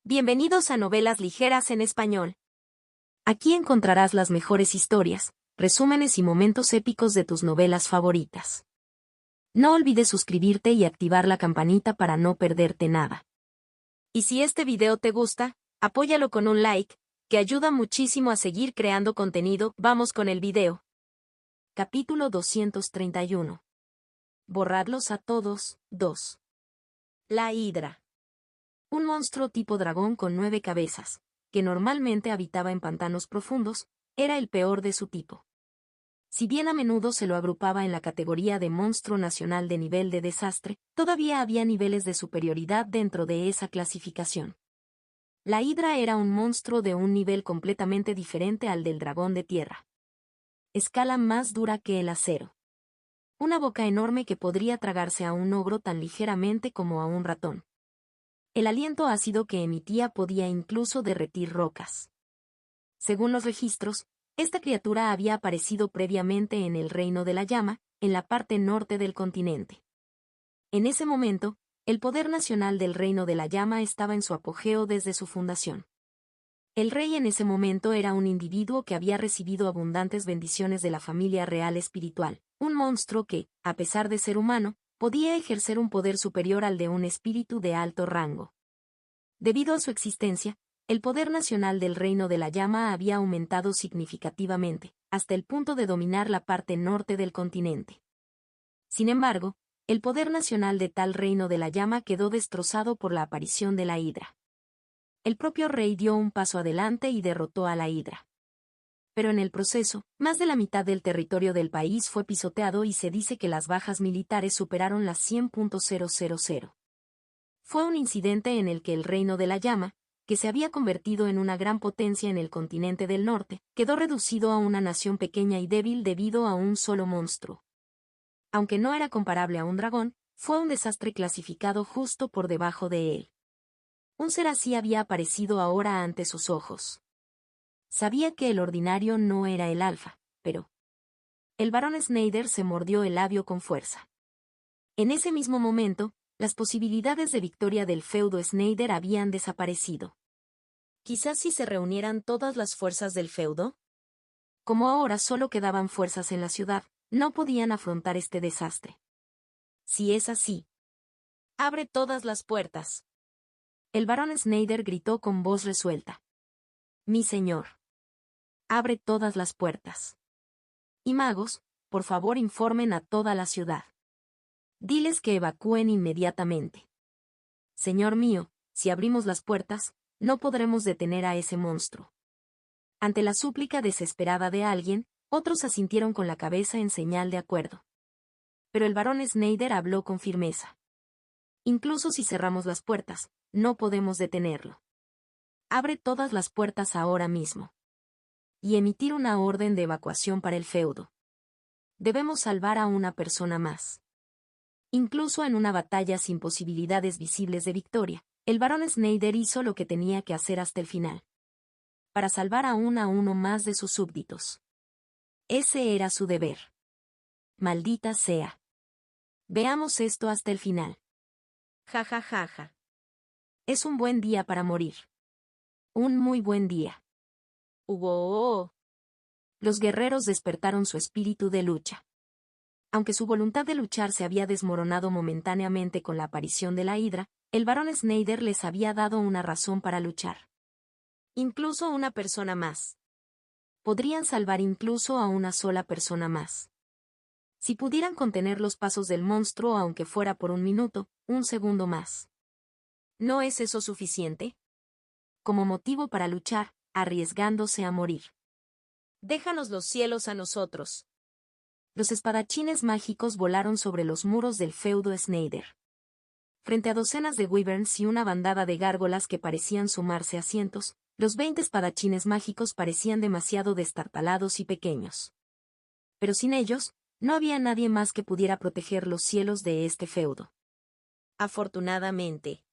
Bienvenidos a Novelas Ligeras en Español. Aquí encontrarás las mejores historias, resúmenes y momentos épicos de tus novelas favoritas. No olvides suscribirte y activar la campanita para no perderte nada. Y si este video te gusta, apóyalo con un like, que ayuda muchísimo a seguir creando contenido. Vamos con el video. Capítulo 231. Borradlos a todos. 2. La Hidra. Un monstruo tipo dragón con 9 cabezas, que normalmente habitaba en pantanos profundos, era el peor de su tipo. Si bien a menudo se lo agrupaba en la categoría de monstruo nacional de nivel de desastre, todavía había niveles de superioridad dentro de esa clasificación. La Hidra era un monstruo de un nivel completamente diferente al del dragón de tierra. Escala más dura que el acero. Una boca enorme que podría tragarse a un ogro tan ligeramente como a un ratón. El aliento ácido que emitía podía incluso derretir rocas. Según los registros, esta criatura había aparecido previamente en el Reino de la Llama, en la parte norte del continente. En ese momento, el poder nacional del Reino de la Llama estaba en su apogeo desde su fundación. El rey en ese momento era un individuo que había recibido abundantes bendiciones de la familia real espiritual, un monstruo que, a pesar de ser humano, podía ejercer un poder superior al de un espíritu de alto rango. Debido a su existencia, el poder nacional del Reino de la Llama había aumentado significativamente, hasta el punto de dominar la parte norte del continente. Sin embargo, el poder nacional de tal Reino de la Llama quedó destrozado por la aparición de la Hidra. El propio rey dio un paso adelante y derrotó a la Hidra. Pero en el proceso, más de la mitad del territorio del país fue pisoteado y se dice que las bajas militares superaron las 100.000. Fue un incidente en el que el Reino de la Llama, que se había convertido en una gran potencia en el continente del norte, quedó reducido a una nación pequeña y débil debido a un solo monstruo. Aunque no era comparable a un dragón, fue un desastre clasificado justo por debajo de él. Un ser así había aparecido ahora ante sus ojos. Sabía que el ordinario no era el alfa, pero... El barón Snyder se mordió el labio con fuerza. En ese mismo momento, las posibilidades de victoria del feudo Snyder habían desaparecido. Quizás si se reunieran todas las fuerzas del feudo. Como ahora solo quedaban fuerzas en la ciudad, no podían afrontar este desastre. Si es así, abre todas las puertas. El barón Snyder gritó con voz resuelta. Mi señor. Abre todas las puertas. Y magos, por favor informen a toda la ciudad. Diles que evacúen inmediatamente. Señor mío, si abrimos las puertas, no podremos detener a ese monstruo. Ante la súplica desesperada de alguien, otros asintieron con la cabeza en señal de acuerdo. Pero el barón Snyder habló con firmeza. Incluso si cerramos las puertas, no podemos detenerlo. Abre todas las puertas ahora mismo. Y emitir una orden de evacuación para el feudo. Debemos salvar a una persona más. Incluso en una batalla sin posibilidades visibles de victoria, el barón Snyder hizo lo que tenía que hacer hasta el final. Para salvar a uno más de sus súbditos. Ese era su deber. Maldita sea. Veamos esto hasta el final. Ja ja ja ja. Es un buen día para morir. Un muy buen día. ¡Oh! Los guerreros despertaron su espíritu de lucha. Aunque su voluntad de luchar se había desmoronado momentáneamente con la aparición de la Hidra, el barón Snyder les había dado una razón para luchar. Incluso una persona más. Podrían salvar incluso a una sola persona más. Si pudieran contener los pasos del monstruo aunque fuera por un minuto, un segundo más. ¿No es eso suficiente? Como motivo para luchar, arriesgándose a morir. Déjanos los cielos a nosotros. Los espadachines mágicos volaron sobre los muros del feudo Snyder. Frente a docenas de wyverns y una bandada de gárgolas que parecían sumarse a cientos, los 20 espadachines mágicos parecían demasiado destartalados y pequeños. Pero sin ellos, no había nadie más que pudiera proteger los cielos de este feudo. Afortunadamente.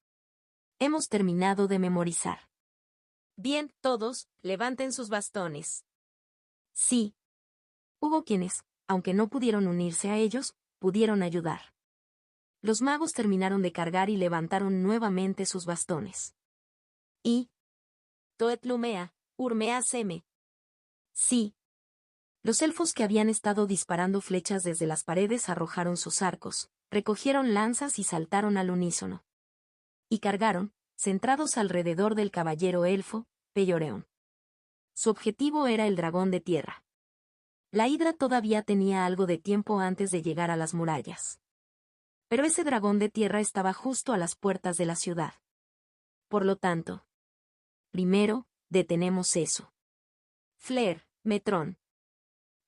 Hemos terminado de memorizar. Bien, todos, levanten sus bastones. Sí. Hubo quienes, aunque no pudieron unirse a ellos, pudieron ayudar. Los magos terminaron de cargar y levantaron nuevamente sus bastones. Y Toetlumea, Urmea Seme. Sí. Los elfos que habían estado disparando flechas desde las paredes arrojaron sus arcos, recogieron lanzas y saltaron al unísono. Y cargaron, centrados alrededor del caballero elfo, Peyoreon. Su objetivo era el dragón de tierra. La hidra todavía tenía algo de tiempo antes de llegar a las murallas. Pero ese dragón de tierra estaba justo a las puertas de la ciudad. Por lo tanto, primero, detenemos eso. Flair, Metrón.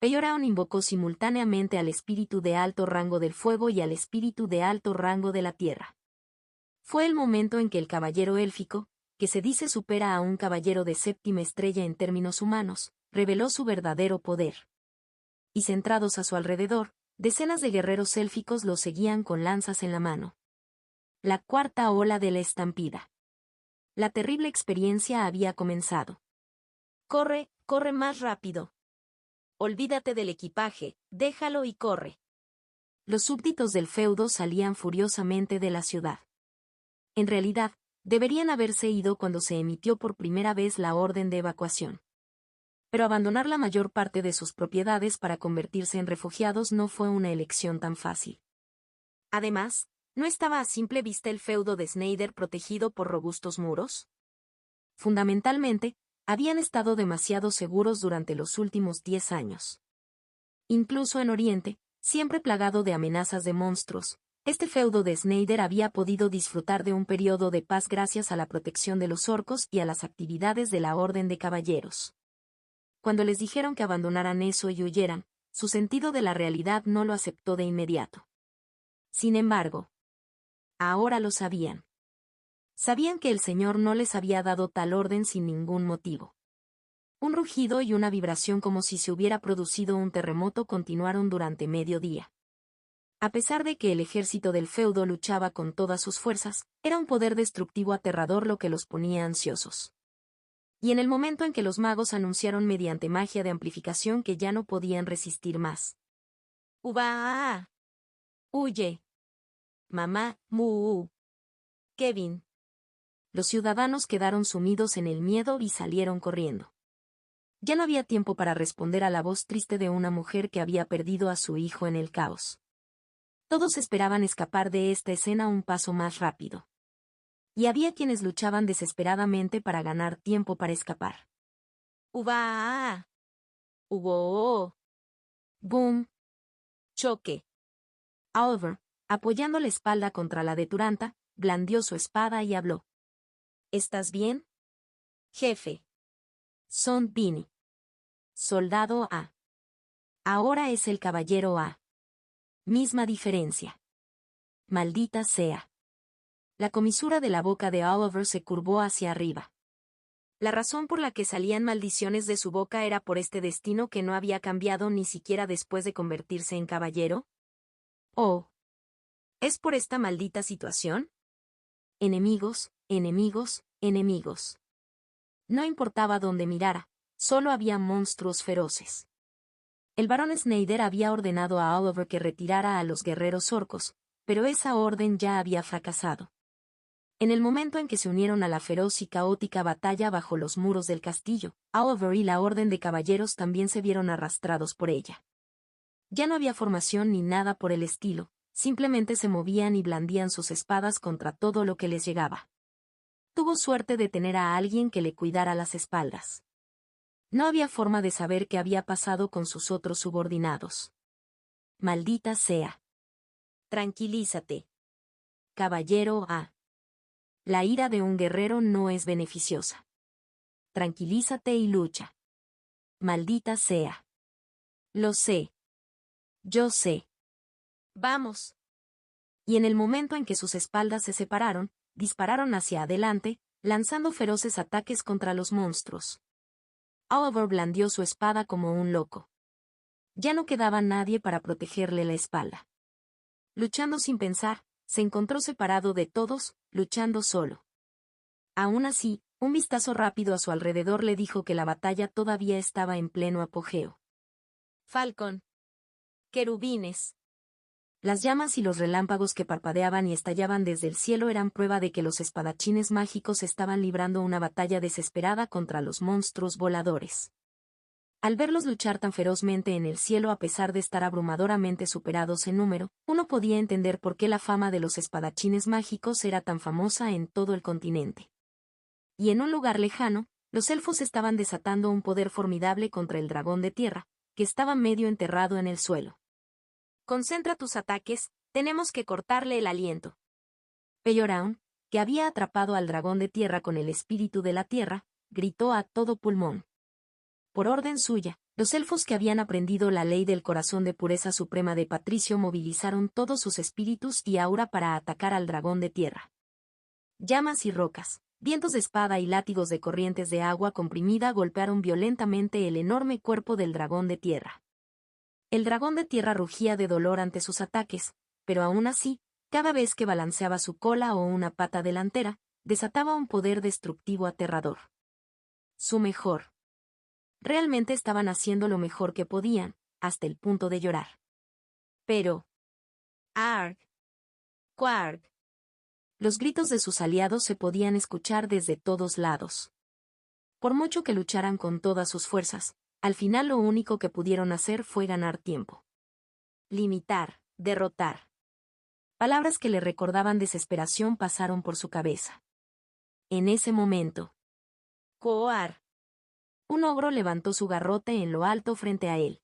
Peyoraon invocó simultáneamente al espíritu de alto rango del fuego y al espíritu de alto rango de la tierra. Fue el momento en que el caballero élfico, que se dice supera a un caballero de séptima estrella en términos humanos, reveló su verdadero poder. Y centrados a su alrededor, decenas de guerreros élficos lo seguían con lanzas en la mano. La cuarta ola de la estampida. La terrible experiencia había comenzado. Corre, corre más rápido. Olvídate del equipaje, déjalo y corre. Los súbditos del feudo salían furiosamente de la ciudad. En realidad, deberían haberse ido cuando se emitió por primera vez la orden de evacuación. Pero abandonar la mayor parte de sus propiedades para convertirse en refugiados no fue una elección tan fácil. Además, ¿no estaba a simple vista el feudo de Snyder protegido por robustos muros? Fundamentalmente, habían estado demasiado seguros durante los últimos 10 años. Incluso en Oriente, siempre plagado de amenazas de monstruos, este feudo de Snyder había podido disfrutar de un periodo de paz gracias a la protección de los orcos y a las actividades de la Orden de Caballeros. Cuando les dijeron que abandonaran eso y huyeran, su sentido de la realidad no lo aceptó de inmediato. Sin embargo, ahora lo sabían. Sabían que el Señor no les había dado tal orden sin ningún motivo. Un rugido y una vibración como si se hubiera producido un terremoto continuaron durante medio día. A pesar de que el ejército del feudo luchaba con todas sus fuerzas, era un poder destructivo aterrador lo que los ponía ansiosos. Y en el momento en que los magos anunciaron mediante magia de amplificación que ya no podían resistir más. ¡Uva! ¡Huye! Mamá, mu. Kevin. Los ciudadanos quedaron sumidos en el miedo y salieron corriendo. Ya no había tiempo para responder a la voz triste de una mujer que había perdido a su hijo en el caos. Todos esperaban escapar de esta escena un paso más rápido. Y había quienes luchaban desesperadamente para ganar tiempo para escapar. ¡Uva! ¡Hubo! ¡Boom! ¡Choque! Oliver, apoyando la espalda contra la de Turanta, blandió su espada y habló. ¿Estás bien? Jefe. Son Bini. Soldado A. Ahora es el caballero A. Misma diferencia. Maldita sea. La comisura de la boca de Oliver se curvó hacia arriba. La razón por la que salían maldiciones de su boca era por este destino que no había cambiado ni siquiera después de convertirse en caballero. ¿Oh? ¿Es por esta maldita situación? Enemigos, enemigos, enemigos. No importaba dónde mirara, solo había monstruos feroces. El barón Snyder había ordenado a Oliver que retirara a los guerreros orcos, pero esa orden ya había fracasado. En el momento en que se unieron a la feroz y caótica batalla bajo los muros del castillo, Oliver y la orden de caballeros también se vieron arrastrados por ella. Ya no había formación ni nada por el estilo, simplemente se movían y blandían sus espadas contra todo lo que les llegaba. Tuvo suerte de tener a alguien que le cuidara las espaldas. No había forma de saber qué había pasado con sus otros subordinados. Maldita sea. Tranquilízate. Caballero A. La ira de un guerrero no es beneficiosa. Tranquilízate y lucha. Maldita sea. Lo sé. Yo sé. Vamos. Y en el momento en que sus espaldas se separaron, dispararon hacia adelante, lanzando feroces ataques contra los monstruos. Oliver blandió su espada como un loco. Ya no quedaba nadie para protegerle la espalda. Luchando sin pensar, se encontró separado de todos, luchando solo. Aún así, un vistazo rápido a su alrededor le dijo que la batalla todavía estaba en pleno apogeo. Falcon. Querubines. Las llamas y los relámpagos que parpadeaban y estallaban desde el cielo eran prueba de que los espadachines mágicos estaban librando una batalla desesperada contra los monstruos voladores. Al verlos luchar tan ferozmente en el cielo a pesar de estar abrumadoramente superados en número, uno podía entender por qué la fama de los espadachines mágicos era tan famosa en todo el continente. Y en un lugar lejano, los elfos estaban desatando un poder formidable contra el dragón de tierra, que estaba medio enterrado en el suelo. «Concentra tus ataques, tenemos que cortarle el aliento». Peyoraun, que había atrapado al dragón de tierra con el espíritu de la tierra, gritó a todo pulmón. Por orden suya, los elfos que habían aprendido la ley del corazón de pureza suprema de Patricio movilizaron todos sus espíritus y aura para atacar al dragón de tierra. Llamas y rocas, vientos de espada y látigos de corrientes de agua comprimida golpearon violentamente el enorme cuerpo del dragón de tierra. El dragón de tierra rugía de dolor ante sus ataques, pero aún así, cada vez que balanceaba su cola o una pata delantera, desataba un poder destructivo aterrador. Su mejor. Realmente estaban haciendo lo mejor que podían, hasta el punto de llorar. Pero... ¡Arg! ¡Quarg! Los gritos de sus aliados se podían escuchar desde todos lados. Por mucho que lucharan con todas sus fuerzas, al final lo único que pudieron hacer fue ganar tiempo. Limitar, derrotar. Palabras que le recordaban desesperación pasaron por su cabeza. En ese momento. ¡Coar! Un ogro levantó su garrote en lo alto frente a él.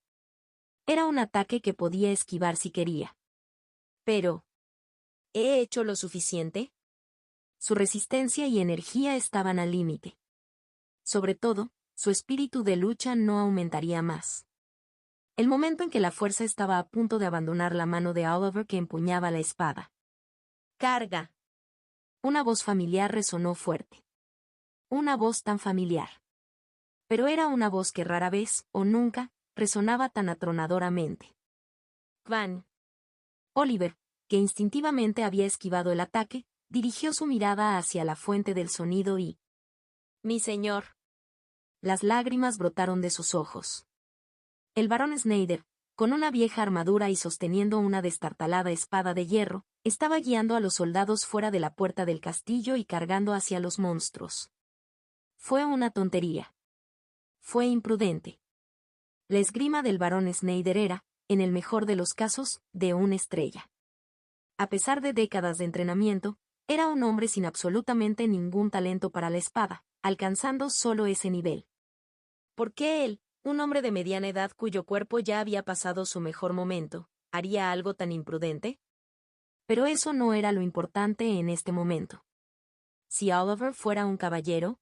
Era un ataque que podía esquivar si quería. Pero... ¿he hecho lo suficiente? Su resistencia y energía estaban al límite. Sobre todo, su espíritu de lucha no aumentaría más. El momento en que la fuerza estaba a punto de abandonar la mano de Oliver que empuñaba la espada. ¡Carga! Una voz familiar resonó fuerte. Una voz tan familiar. Pero era una voz que rara vez, o nunca, resonaba tan atronadoramente. Van. Oliver, que instintivamente había esquivado el ataque, dirigió su mirada hacia la fuente del sonido y... «Mi señor». Las lágrimas brotaron de sus ojos. El barón Snyder, con una vieja armadura y sosteniendo una destartalada espada de hierro, estaba guiando a los soldados fuera de la puerta del castillo y cargando hacia los monstruos. Fue una tontería. Fue imprudente. La esgrima del barón Snyder era, en el mejor de los casos, de una estrella. A pesar de décadas de entrenamiento, era un hombre sin absolutamente ningún talento para la espada, alcanzando solo ese nivel. ¿Por qué él, un hombre de mediana edad cuyo cuerpo ya había pasado su mejor momento, haría algo tan imprudente? Pero eso no era lo importante en este momento. Si Oliver fuera un caballero,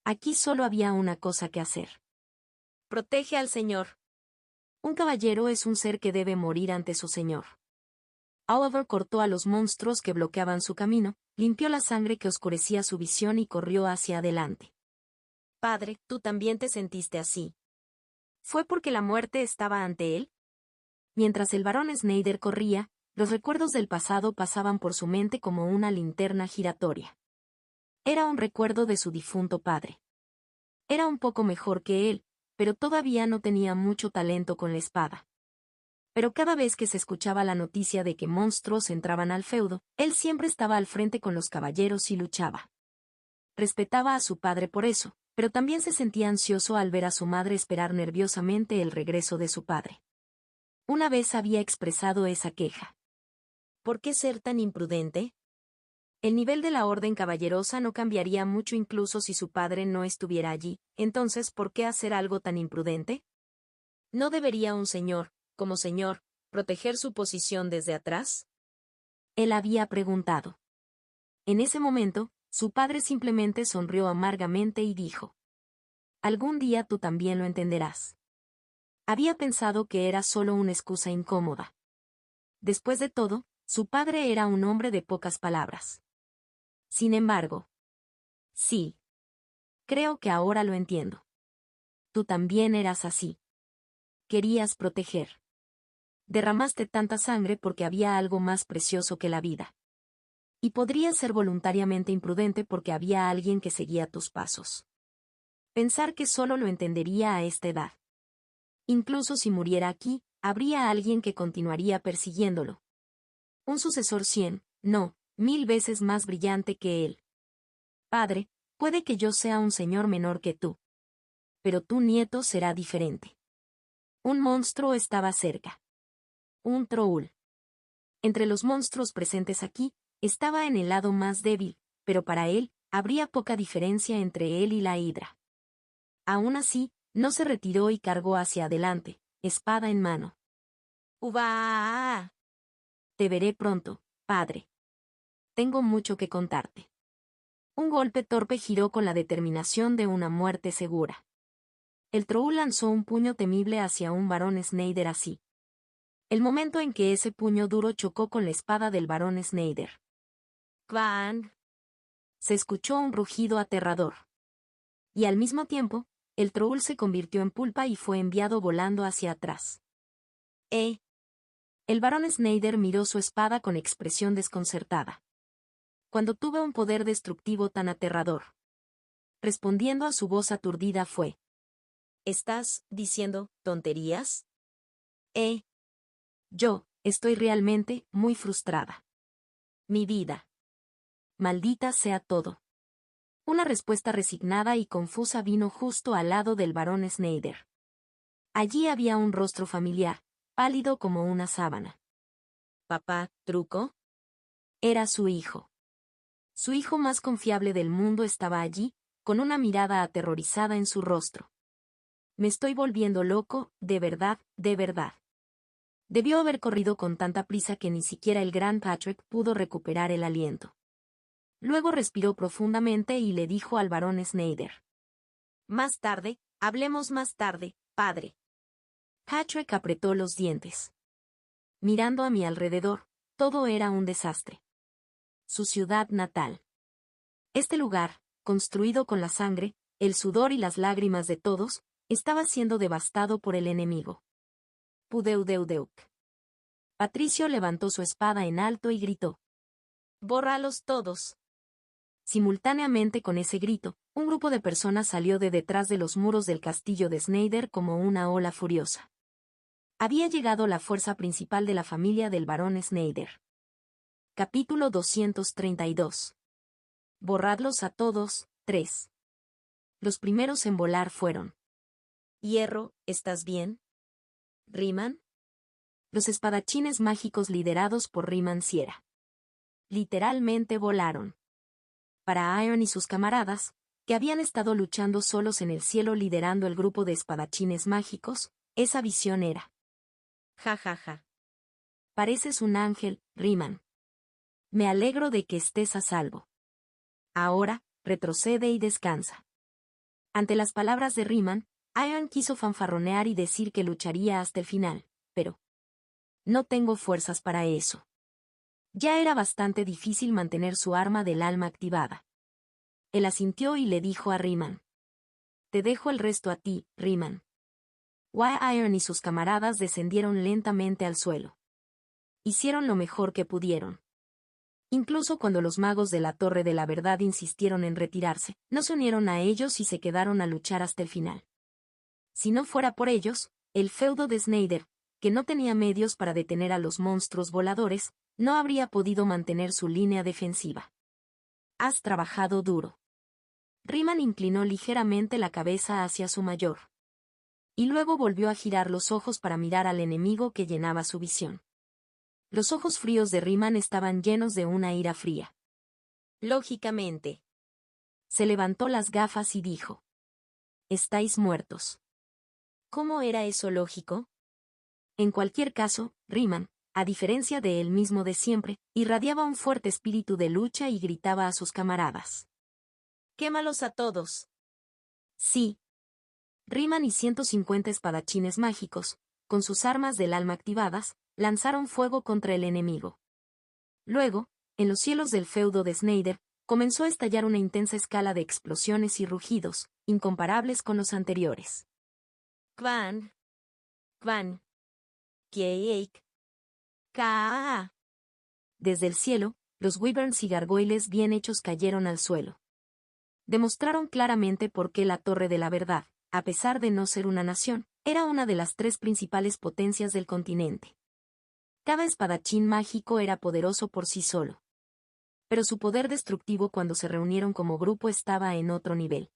aquí solo había una cosa que hacer. Protege al señor. Un caballero es un ser que debe morir ante su señor. Oliver cortó a los monstruos que bloqueaban su camino, limpió la sangre que oscurecía su visión y corrió hacia adelante. Padre, ¿tú también te sentiste así? ¿Fue porque la muerte estaba ante él? Mientras el barón Snyder corría, los recuerdos del pasado pasaban por su mente como una linterna giratoria. Era un recuerdo de su difunto padre. Era un poco mejor que él, pero todavía no tenía mucho talento con la espada. Pero cada vez que se escuchaba la noticia de que monstruos entraban al feudo, él siempre estaba al frente con los caballeros y luchaba. Respetaba a su padre por eso, pero también se sentía ansioso al ver a su madre esperar nerviosamente el regreso de su padre. Una vez había expresado esa queja. ¿Por qué ser tan imprudente? El nivel de la orden caballerosa no cambiaría mucho incluso si su padre no estuviera allí, entonces ¿por qué hacer algo tan imprudente? ¿No debería un señor, como señor, proteger su posición desde atrás? Él había preguntado. En ese momento, su padre simplemente sonrió amargamente y dijo: «Algún día tú también lo entenderás». Había pensado que era solo una excusa incómoda. Después de todo, su padre era un hombre de pocas palabras. Sin embargo, sí. Creo que ahora lo entiendo. Tú también eras así. Querías proteger. Derramaste tanta sangre porque había algo más precioso que la vida. Y podrías ser voluntariamente imprudente porque había alguien que seguía tus pasos. Pensar que solo lo entendería a esta edad. Incluso si muriera aquí, habría alguien que continuaría persiguiéndolo, Un sucesor 100, no, 1000 veces más brillante que él. Padre, puede que yo sea un señor menor que tú. Pero tu nieto será diferente. Un monstruo estaba cerca. Un troul. Entre los monstruos presentes aquí, estaba en el lado más débil, pero para él, habría poca diferencia entre él y la hidra. Aún así, no se retiró y cargó hacia adelante, espada en mano. ¡Uva! Te veré pronto, padre. Tengo mucho que contarte. Un golpe torpe giró con la determinación de una muerte segura. El troll lanzó un puño temible hacia un varón Snyder así. El momento en que ese puño duro chocó con la espada del varón Snyder. ¡Clang! Se escuchó un rugido aterrador. Y al mismo tiempo, el troll se convirtió en pulpa y fue enviado volando hacia atrás. El varón Snyder miró su espada con expresión desconcertada. Cuando tuve un poder destructivo tan aterrador. Respondiendo a su voz aturdida fue. ¿Estás diciendo tonterías? Yo, estoy realmente muy frustrada. Mi vida. Maldita sea todo. Una respuesta resignada y confusa vino justo al lado del varón Snyder. Allí había un rostro familiar, pálido como una sábana. ¿Papá, truco? Era su hijo. Su hijo más confiable del mundo estaba allí, con una mirada aterrorizada en su rostro. Me estoy volviendo loco, de verdad, de verdad. Debió haber corrido con tanta prisa que ni siquiera el gran Patrick pudo recuperar el aliento. Luego respiró profundamente y le dijo al varón Snyder. Más tarde, hablemos más tarde, padre. Patrick apretó los dientes. Mirando a mi alrededor, todo era un desastre. Su ciudad natal. Este lugar, construido con la sangre, el sudor y las lágrimas de todos, estaba siendo devastado por el enemigo. Pudeudeudeuc. Patricio levantó su espada en alto y gritó. ¡Bórralos todos! Simultáneamente con ese grito, un grupo de personas salió de detrás de los muros del castillo de Snyder como una ola furiosa. Había llegado la fuerza principal de la familia del barón Snyder. Capítulo 232. Borradlos a todos, 3. Los primeros en volar fueron. Hierro, ¿estás bien? ¿Riman? Los espadachines mágicos liderados por Riman Sierra. Literalmente volaron. Para Iron y sus camaradas, que habían estado luchando solos en el cielo liderando el grupo de espadachines mágicos, esa visión era. Ja ja ja. Pareces un ángel, Riman. Me alegro de que estés a salvo. Ahora, retrocede y descansa. Ante las palabras de Riman, Iron quiso fanfarronear y decir que lucharía hasta el final, pero no tengo fuerzas para eso. Ya era bastante difícil mantener su arma del alma activada. Él asintió y le dijo a Riman. Te dejo el resto a ti, Riman. Iron y sus camaradas descendieron lentamente al suelo. Hicieron lo mejor que pudieron. Incluso cuando los magos de la Torre de la Verdad insistieron en retirarse, no se unieron a ellos y se quedaron a luchar hasta el final. Si no fuera por ellos, el feudo de Snyder, que no tenía medios para detener a los monstruos voladores, no habría podido mantener su línea defensiva. Has trabajado duro. Riman inclinó ligeramente la cabeza hacia su mayor. Y luego volvió a girar los ojos para mirar al enemigo que llenaba su visión. Los ojos fríos de Riman estaban llenos de una ira fría. Lógicamente. Se levantó las gafas y dijo. Estáis muertos. ¿Cómo era eso lógico? En cualquier caso, Riman, a diferencia de él mismo de siempre, irradiaba un fuerte espíritu de lucha y gritaba a sus camaradas. ¡Quémalos a todos! Sí. Riman y 150 espadachines mágicos, con sus armas del alma activadas, lanzaron fuego contra el enemigo. Luego, en los cielos del feudo de Snyder, comenzó a estallar una intensa escala de explosiones y rugidos, incomparables con los anteriores. Kvan. Kvan. Keik. Kaa. Desde el cielo, los wyverns y gargoyles bien hechos cayeron al suelo. Demostraron claramente por qué la Torre de la Verdad, a pesar de no ser una nación, era una de las 3 principales potencias del continente. Cada espadachín mágico era poderoso por sí solo. Pero su poder destructivo cuando se reunieron como grupo estaba en otro nivel.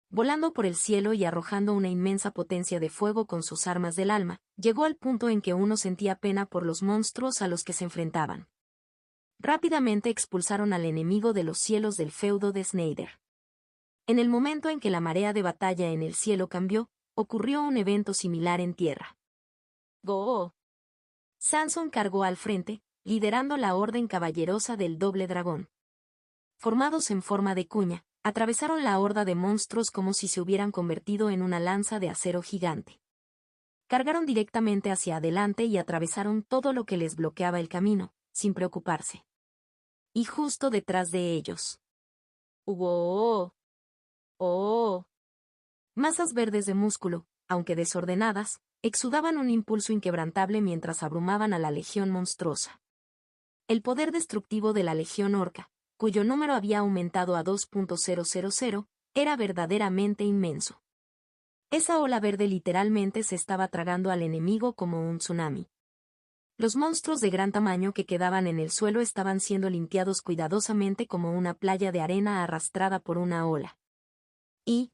Volando por el cielo y arrojando una inmensa potencia de fuego con sus armas del alma, llegó al punto en que uno sentía pena por los monstruos a los que se enfrentaban. Rápidamente expulsaron al enemigo de los cielos del feudo de Snyder. En el momento en que la marea de batalla en el cielo cambió, ocurrió un evento similar en tierra. ¡Go! Samson cargó al frente, liderando la orden caballerosa del doble dragón. Formados en forma de cuña, atravesaron la horda de monstruos como si se hubieran convertido en una lanza de acero gigante. Cargaron directamente hacia adelante y atravesaron todo lo que les bloqueaba el camino, sin preocuparse. Y justo detrás de ellos. ¡Oh! ¡Oh! Masas verdes de músculo, aunque desordenadas, exudaban un impulso inquebrantable mientras abrumaban a la legión monstruosa. El poder destructivo de la legión orca, cuyo número había aumentado a 2.000, era verdaderamente inmenso. Esa ola verde literalmente se estaba tragando al enemigo como un tsunami. Los monstruos de gran tamaño que quedaban en el suelo estaban siendo limpiados cuidadosamente como una playa de arena arrastrada por una ola. Y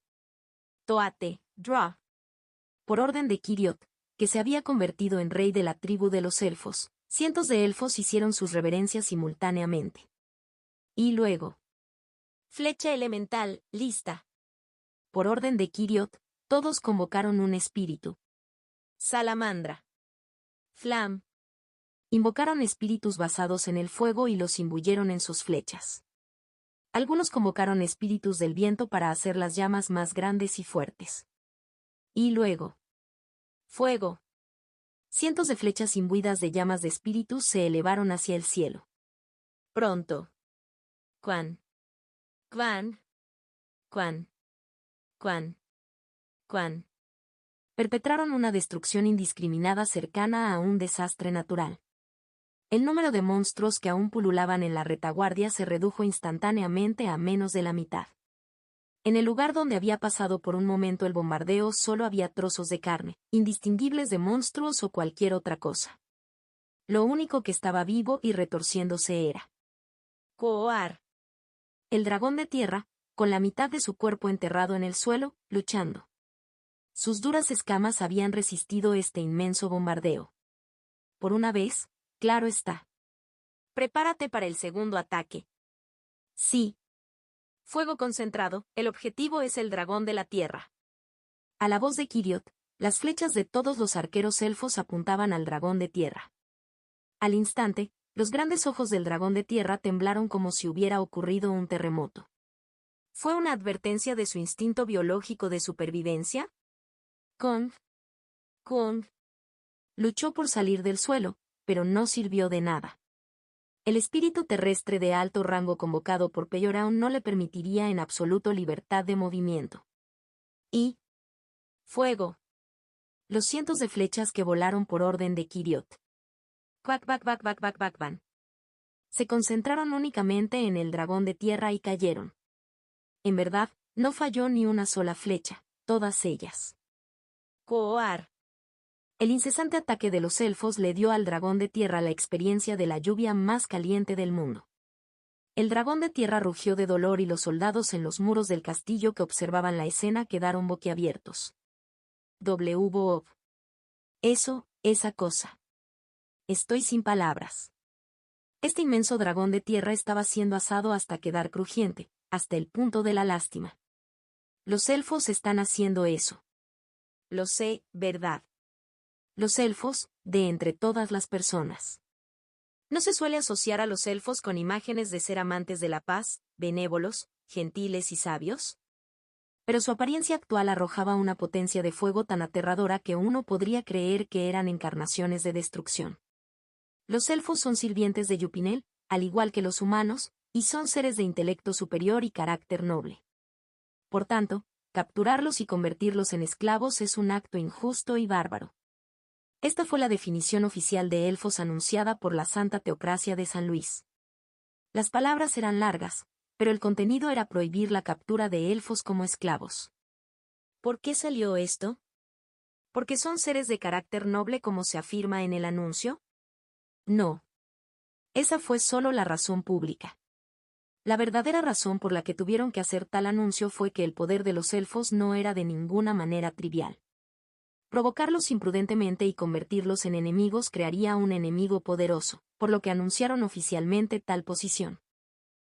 Toate, Draw. Por orden de Kiriot, que se había convertido en rey de la tribu de los elfos, cientos de elfos hicieron sus reverencias simultáneamente. Y luego. Flecha elemental, lista. Por orden de Kiriot, todos convocaron un espíritu. Salamandra. Flam. Invocaron espíritus basados en el fuego y los imbuyeron en sus flechas. Algunos convocaron espíritus del viento para hacer las llamas más grandes y fuertes. Y luego. Fuego. Cientos de flechas imbuidas de llamas de espíritus se elevaron hacia el cielo. Pronto. Quan. Quan. Quan. Quan. Quan. Perpetraron una destrucción indiscriminada cercana a un desastre natural. El número de monstruos que aún pululaban en la retaguardia se redujo instantáneamente a menos de la mitad. En el lugar donde había pasado por un momento el bombardeo solo había trozos de carne, indistinguibles de monstruos o cualquier otra cosa. Lo único que estaba vivo y retorciéndose era Koar. El dragón de tierra, con la mitad de su cuerpo enterrado en el suelo, luchando. Sus duras escamas habían resistido este inmenso bombardeo. Por una vez, claro está. Prepárate para el segundo ataque. Sí. Fuego concentrado, el objetivo es el dragón de la tierra. A la voz de Kiriot, las flechas de todos los arqueros elfos apuntaban al dragón de tierra. Al instante, los grandes ojos del dragón de tierra temblaron como si hubiera ocurrido un terremoto. ¿Fue una advertencia de su instinto biológico de supervivencia? Kong. Luchó por salir del suelo, pero no sirvió de nada. El espíritu terrestre de alto rango convocado por Peyoraun no le permitiría en absoluto libertad de movimiento. Y fuego. Los cientos de flechas que volaron por orden de Kiriot. Van. Se concentraron únicamente en el dragón de tierra y cayeron. En verdad, no falló ni una sola flecha, todas ellas. Koar. El incesante ataque de los elfos le dio al dragón de tierra la experiencia de la lluvia más caliente del mundo. El dragón de tierra rugió de dolor y los soldados en los muros del castillo que observaban la escena quedaron boquiabiertos. Bob. Esa cosa. Estoy sin palabras. Este inmenso dragón de tierra estaba siendo asado hasta quedar crujiente, hasta el punto de la lástima. Los elfos están haciendo eso. Lo sé, ¿verdad? Los elfos, de entre todas las personas. No se suele asociar a los elfos con imágenes de ser amantes de la paz, benévolos, gentiles y sabios. Pero su apariencia actual arrojaba una potencia de fuego tan aterradora que uno podría creer que eran encarnaciones de destrucción. Los elfos son sirvientes de Yupinel, al igual que los humanos, y son seres de intelecto superior y carácter noble. Por tanto, capturarlos y convertirlos en esclavos es un acto injusto y bárbaro. Esta fue la definición oficial de elfos anunciada por la Santa Teocracia de San Luis. Las palabras eran largas, pero el contenido era prohibir la captura de elfos como esclavos. ¿Por qué salió esto? ¿Porque son seres de carácter noble como se afirma en el anuncio? No. Esa fue solo la razón pública. La verdadera razón por la que tuvieron que hacer tal anuncio fue que el poder de los elfos no era de ninguna manera trivial. Provocarlos imprudentemente y convertirlos en enemigos crearía un enemigo poderoso, por lo que anunciaron oficialmente tal posición.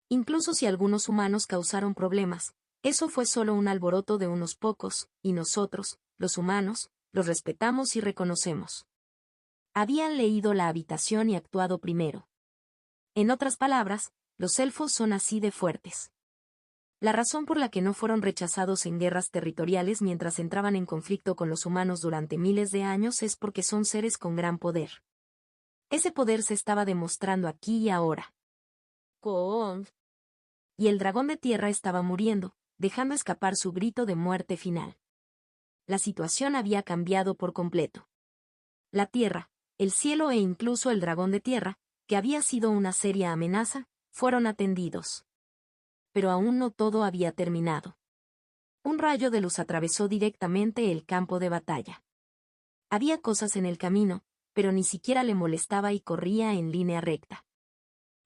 Incluso si algunos humanos causaron problemas, eso fue solo un alboroto de unos pocos, y nosotros, los humanos, los respetamos y reconocemos. Habían leído la habitación y actuado primero. En otras palabras, los elfos son así de fuertes. La razón por la que no fueron rechazados en guerras territoriales mientras entraban en conflicto con los humanos durante miles de años es porque son seres con gran poder. Ese poder se estaba demostrando aquí y ahora. Y el dragón de tierra estaba muriendo, dejando escapar su grito de muerte final. La situación había cambiado por completo. La tierra, el cielo e incluso el dragón de tierra, que había sido una seria amenaza, fueron atendidos. Pero aún no todo había terminado. Un rayo de luz atravesó directamente el campo de batalla. Había cosas en el camino, pero ni siquiera le molestaba y corría en línea recta.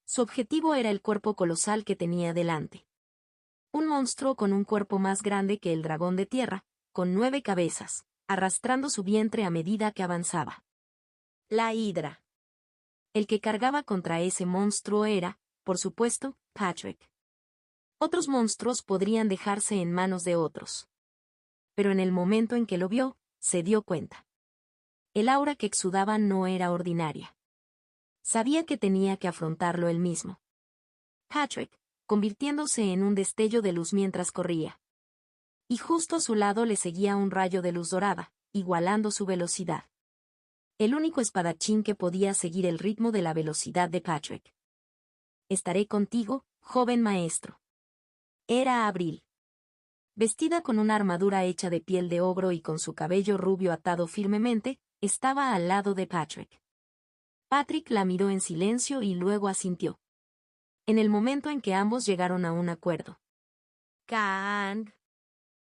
Su objetivo era el cuerpo colosal que tenía delante. Un monstruo con un cuerpo más grande que el dragón de tierra, con 9 cabezas, arrastrando su vientre a medida que avanzaba. La hidra. El que cargaba contra ese monstruo era, por supuesto, Patrick. Otros monstruos podrían dejarse en manos de otros. Pero en el momento en que lo vio, se dio cuenta. El aura que exudaba no era ordinaria. Sabía que tenía que afrontarlo él mismo. Patrick, convirtiéndose en un destello de luz mientras corría. Y justo a su lado le seguía un rayo de luz dorada, igualando su velocidad. El único espadachín que podía seguir el ritmo de la velocidad de Patrick. Estaré contigo, joven maestro. Era Abril. Vestida con una armadura hecha de piel de ogro y con su cabello rubio atado firmemente, estaba al lado de Patrick. Patrick la miró en silencio y luego asintió. En el momento en que ambos llegaron a un acuerdo. ¡Kang!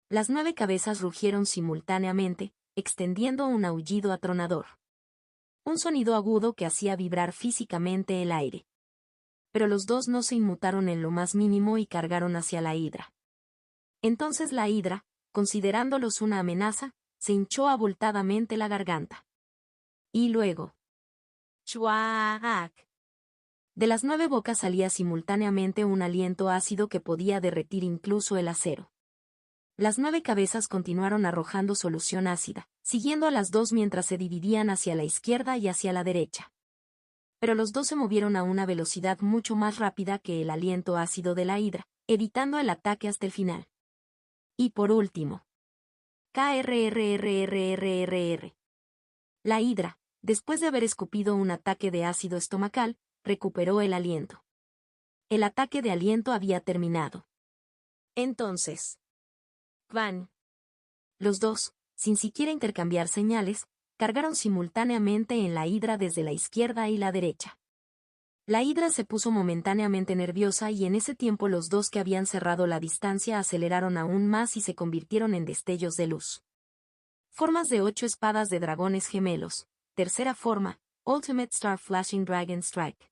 Las 9 cabezas rugieron simultáneamente, extendiendo un aullido atronador. Un sonido agudo que hacía vibrar físicamente el aire. Pero los dos no se inmutaron en lo más mínimo y cargaron hacia la hidra. Entonces la hidra, considerándolos una amenaza, se hinchó abultadamente la garganta. Y luego. ¡Chuac! De las 9 bocas salía simultáneamente un aliento ácido que podía derretir incluso el acero. Las 9 cabezas continuaron arrojando solución ácida, siguiendo a las 2 mientras se dividían hacia la izquierda y hacia la derecha. Pero los dos se movieron a una velocidad mucho más rápida que el aliento ácido de la hidra, evitando el ataque hasta el final. Y por último. KRRRRRRR. La hidra, después de haber escupido un ataque de ácido estomacal, recuperó el aliento. El ataque de aliento había terminado. Entonces. Van. Los dos, sin siquiera intercambiar señales, cargaron simultáneamente en la hidra desde la izquierda y la derecha. La hidra se puso momentáneamente nerviosa y en ese tiempo los dos que habían cerrado la distancia aceleraron aún más y se convirtieron en destellos de luz. Formas de 8 espadas de dragones gemelos. Tercera forma, Ultimate Star Flashing Dragon Strike.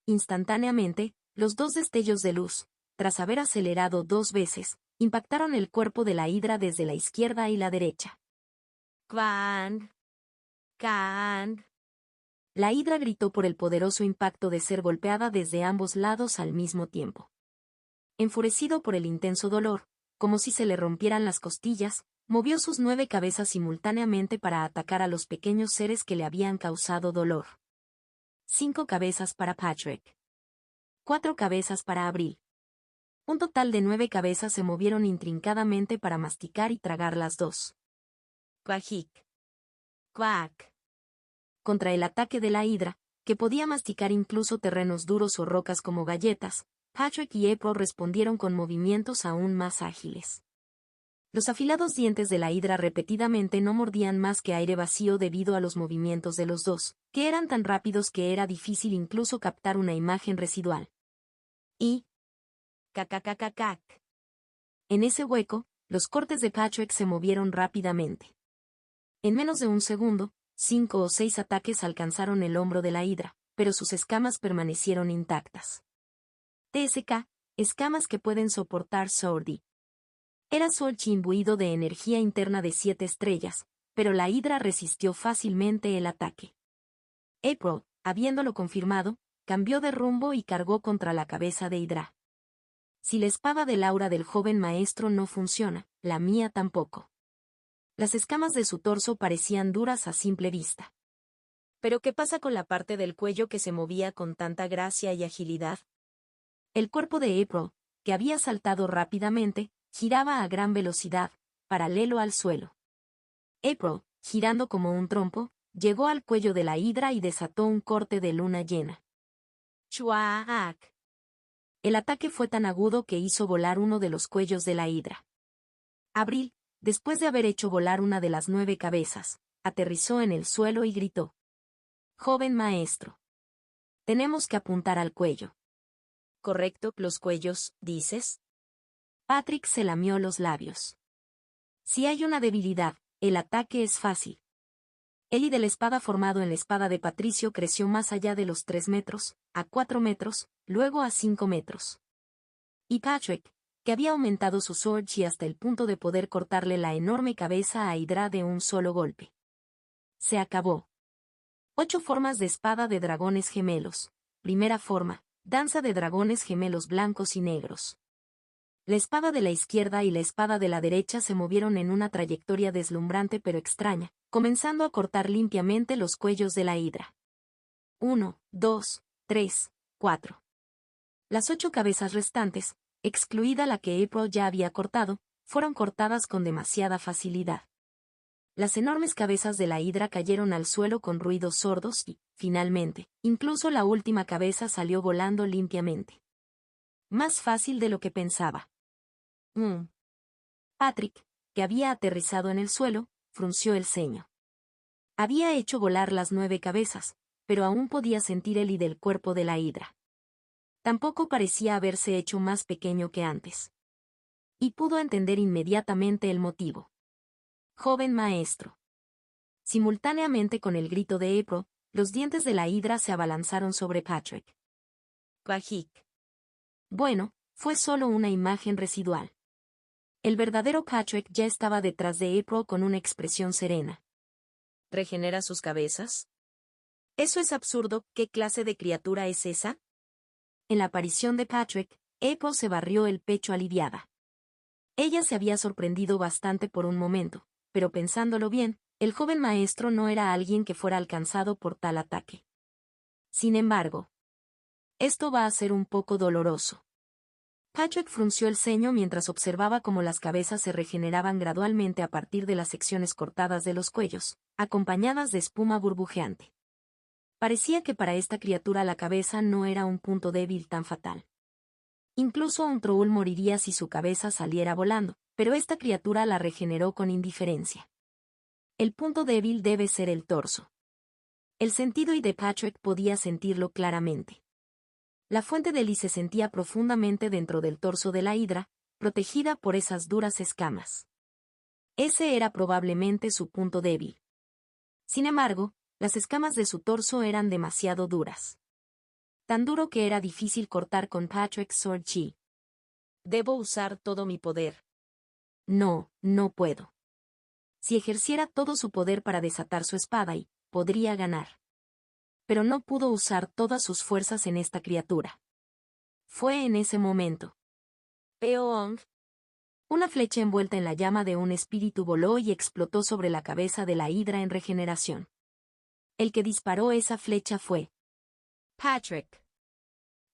Instantáneamente, los dos destellos de luz, tras haber acelerado 2 veces, impactaron el cuerpo de la hidra desde la izquierda y la derecha. ¡Kang! ¡Kang! La hidra gritó por el poderoso impacto de ser golpeada desde ambos lados al mismo tiempo. Enfurecido por el intenso dolor, como si se le rompieran las costillas, movió sus 9 cabezas simultáneamente para atacar a los pequeños seres que le habían causado dolor. 5 cabezas para Patrick. 4 cabezas para Abril. Un total de 9 cabezas se movieron intrincadamente para masticar y tragar las dos. Quajic. Quack. Contra el ataque de la hidra, que podía masticar incluso terrenos duros o rocas como galletas, Patrick y April respondieron con movimientos aún más ágiles. Los afilados dientes de la hidra repetidamente no mordían más que aire vacío debido a los movimientos de los dos, que eran tan rápidos que era difícil incluso captar una imagen residual. Y... ¡cacacacacac! En ese hueco, los cortes de Patrick se movieron rápidamente. En menos de un segundo, 5 o 6 ataques alcanzaron el hombro de la hidra, pero sus escamas permanecieron intactas. TSK, escamas que pueden soportar Sword. Era Sword imbuido de energía interna de 7 estrellas, pero la hidra resistió fácilmente el ataque. April, habiéndolo confirmado, cambió de rumbo y cargó contra la cabeza de Hydra. Si la espada del aura del joven maestro no funciona, la mía tampoco. Las escamas de su torso parecían duras a simple vista. ¿Pero qué pasa con la parte del cuello que se movía con tanta gracia y agilidad? El cuerpo de April, que había saltado rápidamente, giraba a gran velocidad, paralelo al suelo. April, girando como un trompo, llegó al cuello de la hidra y desató un corte de luna llena. ¡Chuaak! El ataque fue tan agudo que hizo volar uno de los cuellos de la hidra. Abril, después de haber hecho volar una de las 9 cabezas, aterrizó en el suelo y gritó. Joven maestro. Tenemos que apuntar al cuello. ¿Correcto, los cuellos, dices? Patrick se lamió los labios. Si hay una debilidad, el ataque es fácil. El y de la espada formado en la espada de Patricio creció más allá de los 3 metros, a 4 metros, luego a 5 metros. Y Patrick, que había aumentado su sword chi hasta el punto de poder cortarle la enorme cabeza a Hydra de un solo golpe. Se acabó. 8 formas de espada de dragones gemelos. Primera forma, danza de dragones gemelos blancos y negros. La espada de la izquierda y la espada de la derecha se movieron en una trayectoria deslumbrante pero extraña, comenzando a cortar limpiamente los cuellos de la hidra. 1, 2, 3, 4. Las 8 cabezas restantes, excluida la que April ya había cortado, fueron cortadas con demasiada facilidad. Las enormes cabezas de la hidra cayeron al suelo con ruidos sordos y, finalmente, incluso la última cabeza salió volando limpiamente. Más fácil de lo que pensaba. Patrick, que había aterrizado en el suelo, frunció el ceño. Había hecho volar las 9 cabezas, pero aún podía sentir el y del cuerpo de la hidra. Tampoco parecía haberse hecho más pequeño que antes. Y pudo entender inmediatamente el motivo. Joven maestro. Simultáneamente con el grito de April, los dientes de la hidra se abalanzaron sobre Patrick. Pajik. Bueno, fue solo una imagen residual. El verdadero Patrick ya estaba detrás de April con una expresión serena. ¿Regenera sus cabezas? Eso es absurdo, ¿qué clase de criatura es esa? En la aparición de Patrick, April se barrió el pecho aliviada. Ella se había sorprendido bastante por un momento, pero pensándolo bien, el joven maestro no era alguien que fuera alcanzado por tal ataque. Sin embargo, esto va a ser un poco doloroso. Patrick frunció el ceño mientras observaba cómo las cabezas se regeneraban gradualmente a partir de las secciones cortadas de los cuellos, acompañadas de espuma burbujeante. Parecía que para esta criatura la cabeza no era un punto débil tan fatal. Incluso un troll moriría si su cabeza saliera volando, pero esta criatura la regeneró con indiferencia. El punto débil debe ser el torso. El sentido y de Patrick podía sentirlo claramente. La fuente de Li se sentía profundamente dentro del torso de la hidra, protegida por esas duras escamas. Ese era probablemente su punto débil. Sin embargo, las escamas de su torso eran demasiado duras. Tan duro que era difícil cortar con Patrick's Sword Chi. Debo usar todo mi poder. No, no puedo. Si ejerciera todo su poder para desatar su espada podría ganar. Pero no pudo usar todas sus fuerzas en esta criatura. Fue en ese momento. Peong. Una flecha envuelta en la llama de un espíritu voló y explotó sobre la cabeza de la hidra en regeneración. El que disparó esa flecha fue Patrick.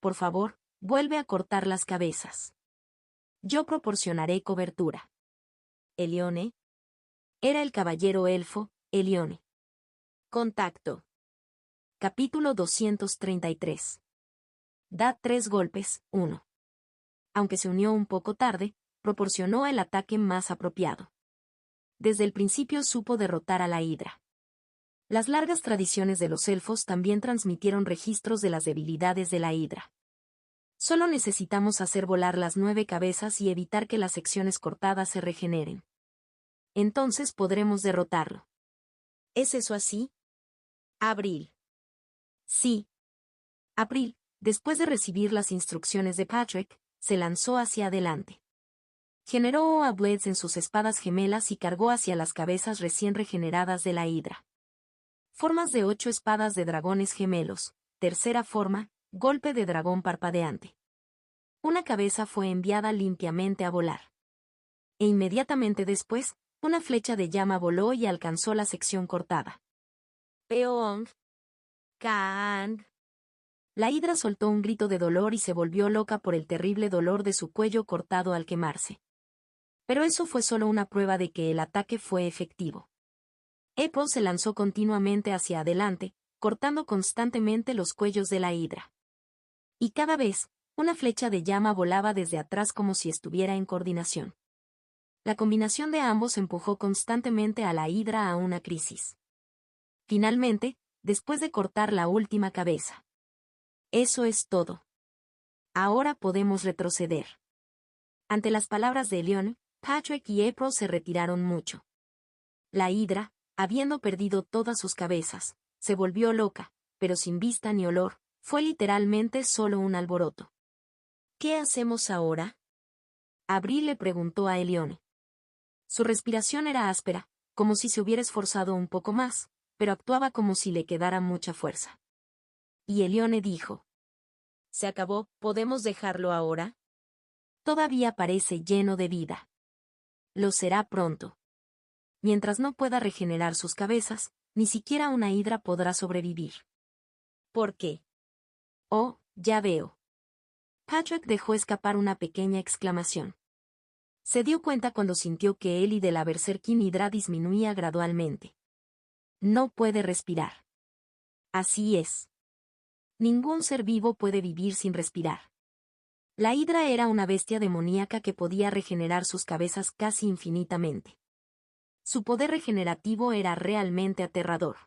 Por favor, vuelve a cortar las cabezas. Yo proporcionaré cobertura. Elione. Era el caballero elfo, Elione. Contacto. Capítulo 233. Da 3 golpes, 1. Aunque se unió un poco tarde, proporcionó el ataque más apropiado. Desde el principio supo derrotar a la hidra. Las largas tradiciones de los elfos también transmitieron registros de las debilidades de la hidra. Solo necesitamos hacer volar las 9 cabezas y evitar que las secciones cortadas se regeneren. Entonces podremos derrotarlo. ¿Es eso así? Abril. Sí. April, después de recibir las instrucciones de Patrick, se lanzó hacia adelante. Generó a Blades en sus espadas gemelas y cargó hacia las cabezas recién regeneradas de la hidra. Formas de 8 espadas de dragones gemelos. Tercera forma, golpe de dragón parpadeante. Una cabeza fue enviada limpiamente a volar. E inmediatamente después, una flecha de llama voló y alcanzó la sección cortada. Peong. Kang. La hidra soltó un grito de dolor y se volvió loca por el terrible dolor de su cuello cortado al quemarse. Pero eso fue solo una prueba de que el ataque fue efectivo. April se lanzó continuamente hacia adelante, cortando constantemente los cuellos de la hidra. Y cada vez, una flecha de llama volaba desde atrás como si estuviera en coordinación. La combinación de ambos empujó constantemente a la hidra a una crisis. Finalmente, después de cortar la última cabeza. Eso es todo. Ahora podemos retroceder. Ante las palabras de Leon, Patrick y April se retiraron mucho. La hidra, habiendo perdido todas sus cabezas, se volvió loca, pero sin vista ni olor, fue literalmente solo un alboroto. ¿Qué hacemos ahora? Abril le preguntó a Elione. Su respiración era áspera, como si se hubiera esforzado un poco más, pero actuaba como si le quedara mucha fuerza. Y Elione dijo: ¿Se acabó? ¿Podemos dejarlo ahora? Todavía parece lleno de vida. Lo será pronto. Mientras no pueda regenerar sus cabezas, ni siquiera una hidra podrá sobrevivir. ¿Por qué? Oh, ya veo. Patrick dejó escapar una pequeña exclamación. Se dio cuenta cuando sintió que él y de la Berserkin hidra disminuía gradualmente. No puede respirar. Así es. Ningún ser vivo puede vivir sin respirar. La hidra era una bestia demoníaca que podía regenerar sus cabezas casi infinitamente. Su poder regenerativo era realmente aterrador.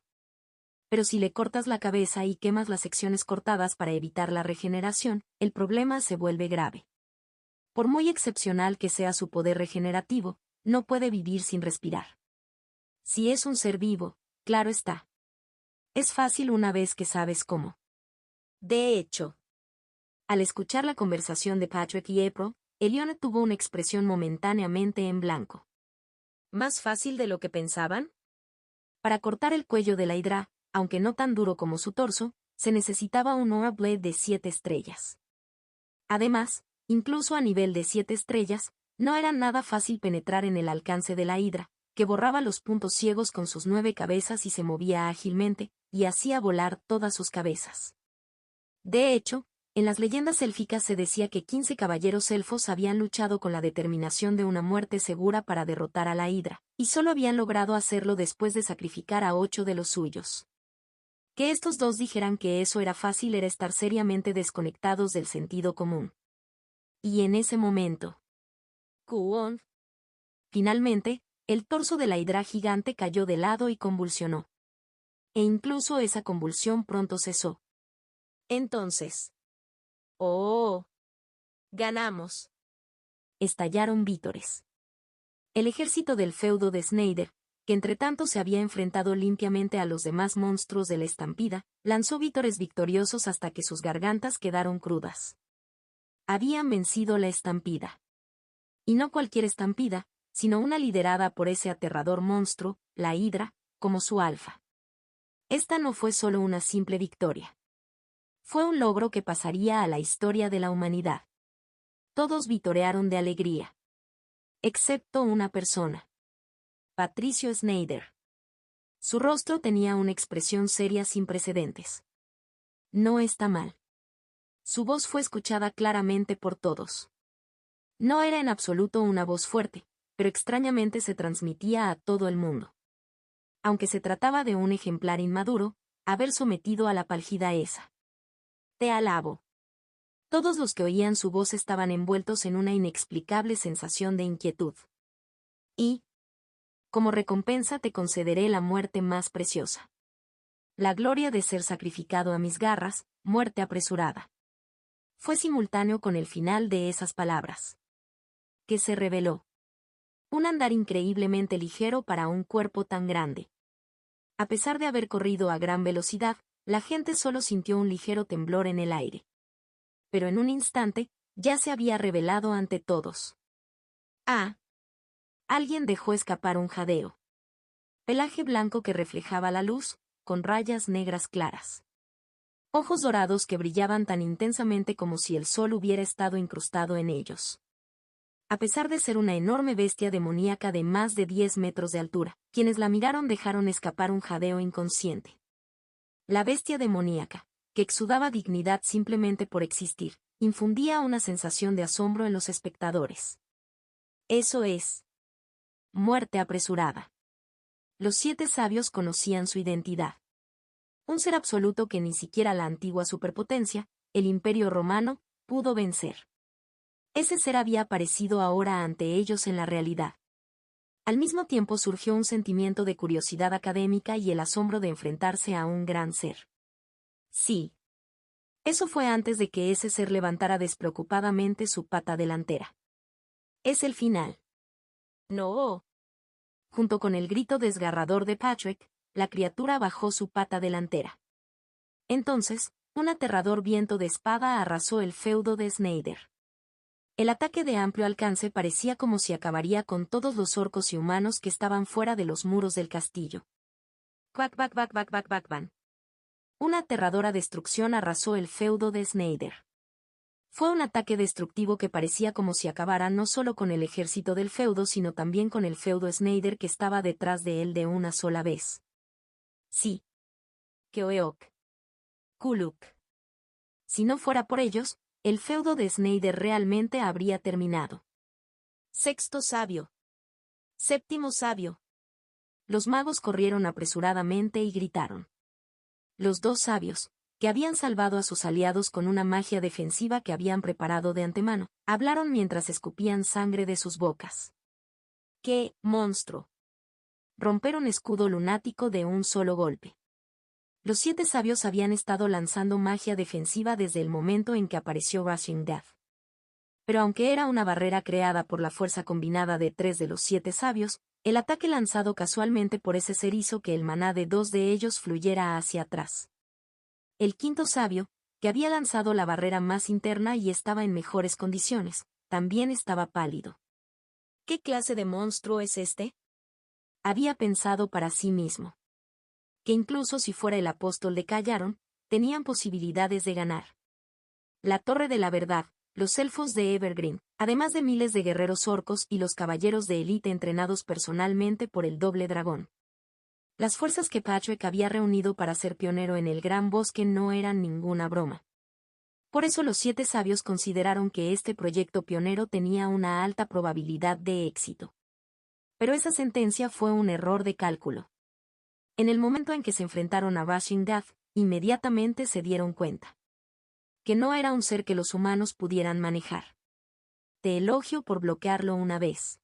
Pero si le cortas la cabeza y quemas las secciones cortadas para evitar la regeneración, el problema se vuelve grave. Por muy excepcional que sea su poder regenerativo, no puede vivir sin respirar. Si es un ser vivo, claro está. Es fácil una vez que sabes cómo. De hecho, al escuchar la conversación de Patrick y April, Elione tuvo una expresión momentáneamente en blanco. ¿Más fácil de lo que pensaban? Para cortar el cuello de la hidra, aunque no tan duro como su torso, se necesitaba un Aura Blade de 7 estrellas. Además, incluso a nivel de 7 estrellas, no era nada fácil penetrar en el alcance de la hidra, que borraba los puntos ciegos con sus 9 cabezas y se movía ágilmente, y hacía volar todas sus cabezas. De hecho, en las leyendas élficas se decía que 15 caballeros elfos habían luchado con la determinación de una muerte segura para derrotar a la hidra, y solo habían logrado hacerlo después de sacrificar a 8 de los suyos. Que estos dos dijeran que eso era fácil era estar seriamente desconectados del sentido común. Y en ese momento, ¡Kuon! Finalmente, el torso de la hidra gigante cayó de lado y convulsionó. E incluso esa convulsión pronto cesó. Entonces, ¡oh! ¡Ganamos! Estallaron vítores. El ejército del feudo de Snyder, que entretanto se había enfrentado limpiamente a los demás monstruos de la estampida, lanzó vítores victoriosos hasta que sus gargantas quedaron crudas. Habían vencido la estampida. Y no cualquier estampida, sino una liderada por ese aterrador monstruo, la hidra, como su alfa. Esta no fue solo una simple victoria. Fue un logro que pasaría a la historia de la humanidad. Todos vitorearon de alegría. Excepto una persona. Patricio Snyder. Su rostro tenía una expresión seria sin precedentes. No está mal. Su voz fue escuchada claramente por todos. No era en absoluto una voz fuerte, pero extrañamente se transmitía a todo el mundo. Aunque se trataba de un ejemplar inmaduro, haber sometido a la pálgida esa. Te alabo. Todos los que oían su voz estaban envueltos en una inexplicable sensación de inquietud. Y, como recompensa te concederé la muerte más preciosa. La gloria de ser sacrificado a mis garras, muerte apresurada. Fue simultáneo con el final de esas palabras. Que se reveló. Un andar increíblemente ligero para un cuerpo tan grande. A pesar de haber corrido a gran velocidad, la gente solo sintió un ligero temblor en el aire. Pero en un instante, ya se había revelado ante todos. Alguien dejó escapar un jadeo. Pelaje blanco que reflejaba la luz, con rayas negras claras. Ojos dorados que brillaban tan intensamente como si el sol hubiera estado incrustado en ellos. A pesar de ser una enorme bestia demoníaca de más de 10 metros de altura, quienes la miraron dejaron escapar un jadeo inconsciente. La bestia demoníaca, que exudaba dignidad simplemente por existir, infundía una sensación de asombro en los espectadores. Eso es muerte apresurada. Los 7 sabios conocían su identidad. Un ser absoluto que ni siquiera la antigua superpotencia, el Imperio Romano, pudo vencer. Ese ser había aparecido ahora ante ellos en la realidad. Al mismo tiempo surgió un sentimiento de curiosidad académica y el asombro de enfrentarse a un gran ser. Sí. Eso fue antes de que ese ser levantara despreocupadamente su pata delantera. Es el final. No. Junto con el grito desgarrador de Patrick, la criatura bajó su pata delantera. Entonces, un aterrador viento de espada arrasó el feudo de Snyder. El ataque de amplio alcance parecía como si acabaría con todos los orcos y humanos que estaban fuera de los muros del castillo. Quack, quack, quack, quack, quack, quack, quack. Una aterradora destrucción arrasó el feudo de Snyder. Fue un ataque destructivo que parecía como si acabara no solo con el ejército del feudo sino también con el feudo Snyder que estaba detrás de él de una sola vez. Sí. Keoeok. Kuluk. Si no fuera por ellos, el feudo de Snyder realmente habría terminado. Sexto sabio. Séptimo sabio. Los magos corrieron apresuradamente y gritaron. Los 2 sabios, que habían salvado a sus aliados con una magia defensiva que habían preparado de antemano, hablaron mientras escupían sangre de sus bocas. ¡Qué monstruo! Romper un escudo lunático de un solo golpe. Los 7 sabios habían estado lanzando magia defensiva desde el momento en que apareció Rushing Death. Pero aunque era una barrera creada por la fuerza combinada de 3 de los 7 sabios, el ataque lanzado casualmente por ese ser hizo que el maná de 2 de ellos fluyera hacia atrás. El quinto sabio, que había lanzado la barrera más interna y estaba en mejores condiciones, también estaba pálido. ¿Qué clase de monstruo es este? Había pensado para sí mismo. Que incluso si fuera el apóstol de Callaron, tenían posibilidades de ganar. La Torre de la Verdad, los elfos de Evergreen, además de miles de guerreros orcos y los caballeros de élite entrenados personalmente por el doble dragón. Las fuerzas que Patrick había reunido para ser pionero en el Gran Bosque no eran ninguna broma. Por eso los 7 sabios consideraron que este proyecto pionero tenía una alta probabilidad de éxito. Pero esa sentencia fue un error de cálculo. En el momento en que se enfrentaron a Rushing Death, inmediatamente se dieron cuenta. Que no era un ser que los humanos pudieran manejar. Te elogio por bloquearlo una vez.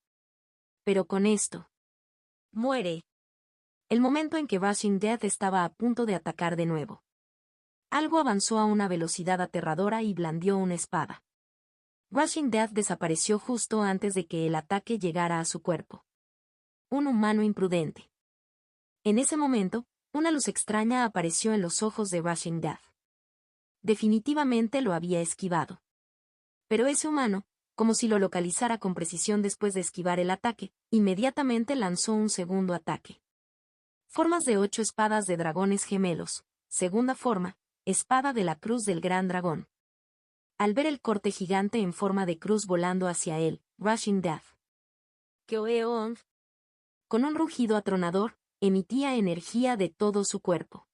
Pero con esto. Muere. El momento en que Rushing Death estaba a punto de atacar de nuevo. Algo avanzó a una velocidad aterradora y blandió una espada. Rushing Death desapareció justo antes de que el ataque llegara a su cuerpo. Un humano imprudente. En ese momento, una luz extraña apareció en los ojos de Rushing Death. Definitivamente lo había esquivado. Pero ese humano, como si lo localizara con precisión después de esquivar el ataque, inmediatamente lanzó un segundo ataque. Formas de 8 espadas de dragones gemelos. Segunda forma, espada de la cruz del gran dragón. Al ver el corte gigante en forma de cruz volando hacia él, Rushing Death. Keoeong. Con un rugido atronador, emitía energía de todo su cuerpo.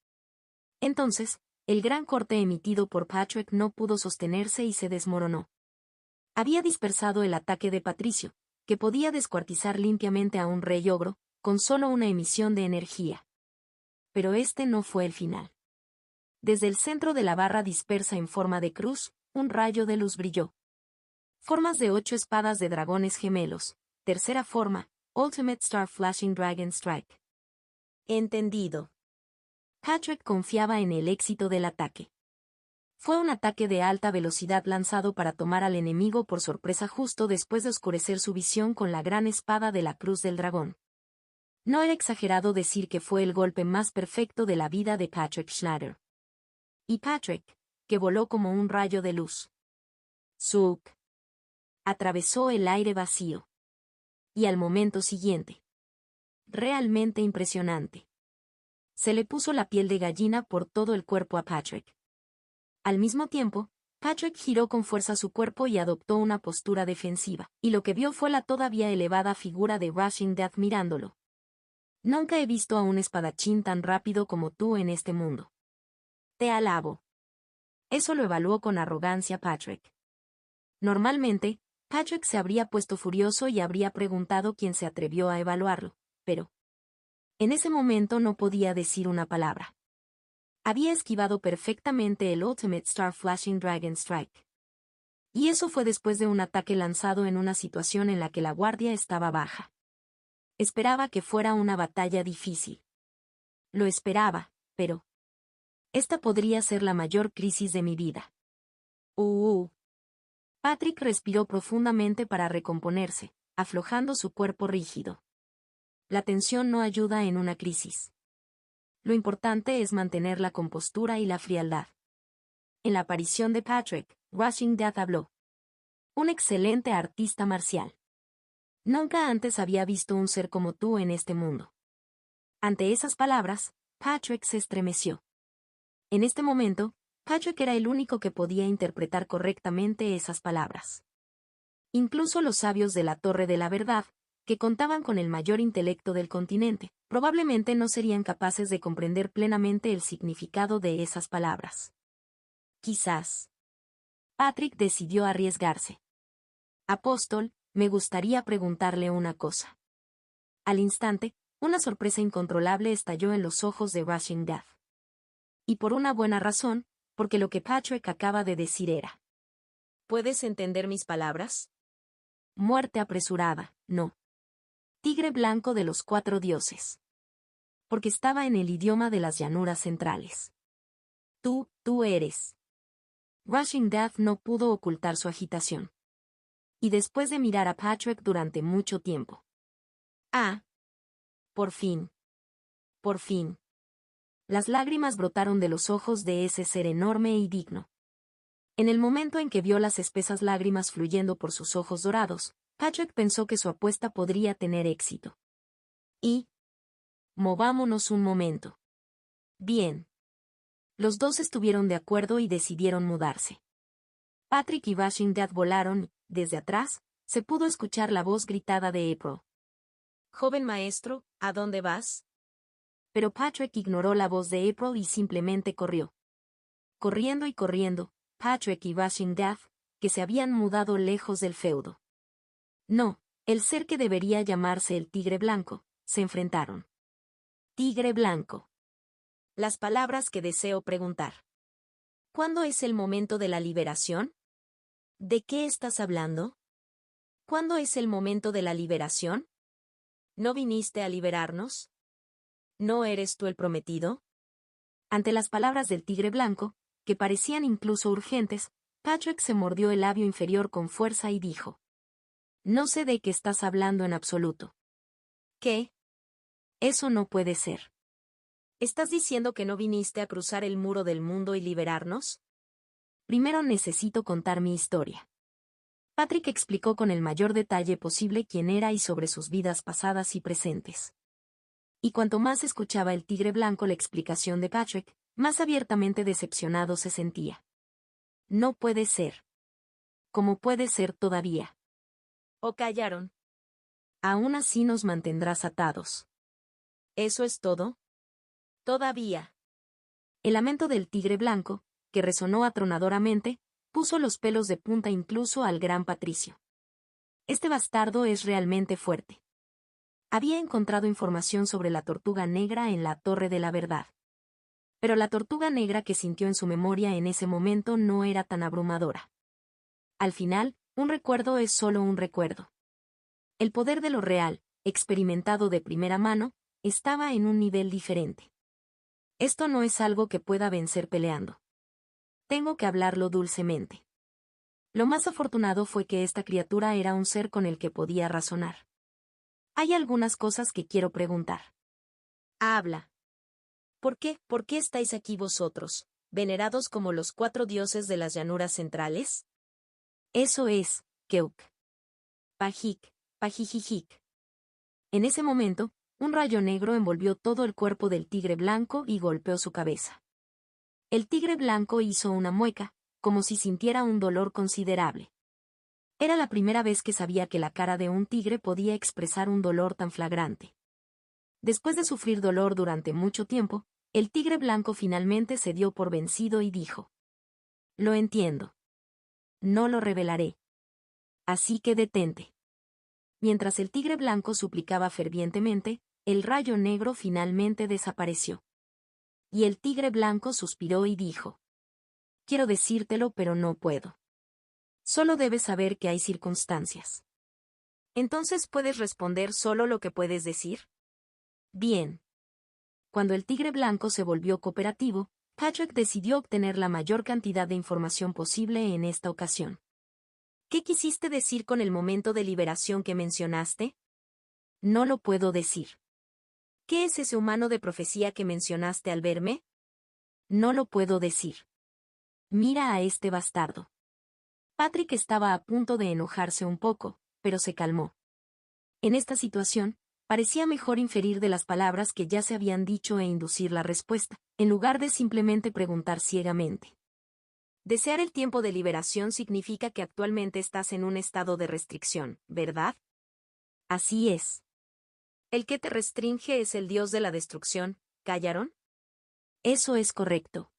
Entonces, el gran corte emitido por Patrick no pudo sostenerse y se desmoronó. Había dispersado el ataque de Patricio, que podía descuartizar limpiamente a un rey ogro, con solo una emisión de energía. Pero este no fue el final. Desde el centro de la barra dispersa en forma de cruz, un rayo de luz brilló. Formas de 8 espadas de dragones gemelos. Tercera forma, Ultimate Star Flashing Dragon Strike. Entendido. Patrick confiaba en el éxito del ataque. Fue un ataque de alta velocidad lanzado para tomar al enemigo por sorpresa justo después de oscurecer su visión con la gran espada de la Cruz del Dragón. No era exagerado decir que fue el golpe más perfecto de la vida de Patrick Schneider. Y Patrick, que voló como un rayo de luz. Zouk. Atravesó el aire vacío. Y al momento siguiente. Realmente impresionante. Se le puso la piel de gallina por todo el cuerpo a Patrick. Al mismo tiempo, Patrick giró con fuerza su cuerpo y adoptó una postura defensiva, y lo que vio fue la todavía elevada figura de Rushing Death mirándolo. Nunca he visto a un espadachín tan rápido como tú en este mundo. Te alabo. Eso lo evaluó con arrogancia Patrick. Normalmente, Patrick se habría puesto furioso y habría preguntado quién se atrevió a evaluarlo, pero en ese momento no podía decir una palabra. Había esquivado perfectamente el Ultimate Star Flashing Dragon Strike. Y eso fue después de un ataque lanzado en una situación en la que la guardia estaba baja. Esperaba que fuera una batalla difícil. Lo esperaba, pero esta podría ser la mayor crisis de mi vida. Patrick respiró profundamente para recomponerse, aflojando su cuerpo rígido. La tensión no ayuda en una crisis. Lo importante es mantener la compostura y la frialdad. En la aparición de Patrick, Rushing Death habló. Un excelente artista marcial. Nunca antes había visto un ser como tú en este mundo. Ante esas palabras, Patrick se estremeció. En este momento, Patrick era el único que podía interpretar correctamente esas palabras. Incluso los sabios de la Torre de la Verdad, que contaban con el mayor intelecto del continente, probablemente no serían capaces de comprender plenamente el significado de esas palabras. Quizás. Patrick decidió arriesgarse. Apóstol, me gustaría preguntarle una cosa. Al instante, una sorpresa incontrolable estalló en los ojos de Rushing Death. Y por una buena razón, porque lo que Patrick acaba de decir era. ¿Puedes entender mis palabras? Muerte apresurada, no. Tigre blanco de los 4 dioses. Porque estaba en el idioma de las llanuras centrales. Tú eres. Rushing Death no pudo ocultar su agitación. Y después de mirar a Patrick durante mucho tiempo. Ah. Por fin. Por fin. Las lágrimas brotaron de los ojos de ese ser enorme y digno. En el momento en que vio las espesas lágrimas fluyendo por sus ojos dorados, Patrick pensó que su apuesta podría tener éxito. Y movámonos un momento. Bien. Los dos estuvieron de acuerdo y decidieron mudarse. Patrick y Rushing Death volaron y, desde atrás, se pudo escuchar la voz gritada de April. Joven maestro, ¿a dónde vas? Pero Patrick ignoró la voz de April y simplemente corrió. Corriendo y corriendo, Patrick y Rushing Death, que se habían mudado lejos del feudo. No, el ser que debería llamarse el Tigre Blanco, se enfrentaron. Tigre Blanco. Las palabras que deseo preguntar. ¿Cuándo es el momento de la liberación? ¿De qué estás hablando? ¿Cuándo es el momento de la liberación? ¿No viniste a liberarnos? ¿No eres tú el prometido? Ante las palabras del Tigre Blanco, que parecían incluso urgentes, Patrick se mordió el labio inferior con fuerza y dijo. No sé de qué estás hablando en absoluto. ¿Qué? Eso no puede ser. ¿Estás diciendo que no viniste a cruzar el muro del mundo y liberarnos? Primero necesito contar mi historia. Patrick explicó con el mayor detalle posible quién era y sobre sus vidas pasadas y presentes. Y cuanto más escuchaba el Tigre Blanco la explicación de Patrick, más abiertamente decepcionado se sentía. No puede ser. ¿Cómo puede ser todavía? ¿O callaron? Aún así nos mantendrás atados. ¿Eso es todo? Todavía. El lamento del Tigre Blanco, que resonó atronadoramente, puso los pelos de punta incluso al gran Patricio. Este bastardo es realmente fuerte. Había encontrado información sobre la Tortuga Negra en la Torre de la Verdad. Pero la Tortuga Negra que sintió en su memoria en ese momento no era tan abrumadora. Al final, un recuerdo es solo un recuerdo. El poder de lo real, experimentado de primera mano, estaba en un nivel diferente. Esto no es algo que pueda vencer peleando. Tengo que hablarlo dulcemente. Lo más afortunado fue que esta criatura era un ser con el que podía razonar. Hay algunas cosas que quiero preguntar. Habla. ¿Por qué estáis aquí vosotros, venerados como los 4 dioses de las llanuras centrales? Eso es, Keuk. Pajik, Pajijijik. En ese momento, un rayo negro envolvió todo el cuerpo del tigre blanco y golpeó su cabeza. El tigre blanco hizo una mueca, como si sintiera un dolor considerable. Era la primera vez que sabía que la cara de un tigre podía expresar un dolor tan flagrante. Después de sufrir dolor durante mucho tiempo, el tigre blanco finalmente se dio por vencido y dijo: Lo entiendo. No lo revelaré. Así que detente. Mientras el tigre blanco suplicaba fervientemente, el rayo negro finalmente desapareció. Y el tigre blanco suspiró y dijo: Quiero decírtelo, pero no puedo. Solo debes saber que hay circunstancias. ¿Entonces puedes responder solo lo que puedes decir? Bien. Cuando el tigre blanco se volvió cooperativo, Patrick decidió obtener la mayor cantidad de información posible en esta ocasión. ¿Qué quisiste decir con el momento de liberación que mencionaste? No lo puedo decir. ¿Qué es ese humano de profecía que mencionaste al verme? No lo puedo decir. Mira a este bastardo. Patrick estaba a punto de enojarse un poco, pero se calmó. En esta situación, parecía mejor inferir de las palabras que ya se habían dicho e inducir la respuesta, en lugar de simplemente preguntar ciegamente. Desear el tiempo de liberación significa que actualmente estás en un estado de restricción, ¿verdad? Así es. El que te restringe es el dios de la destrucción, ¿callaron? Eso es correcto.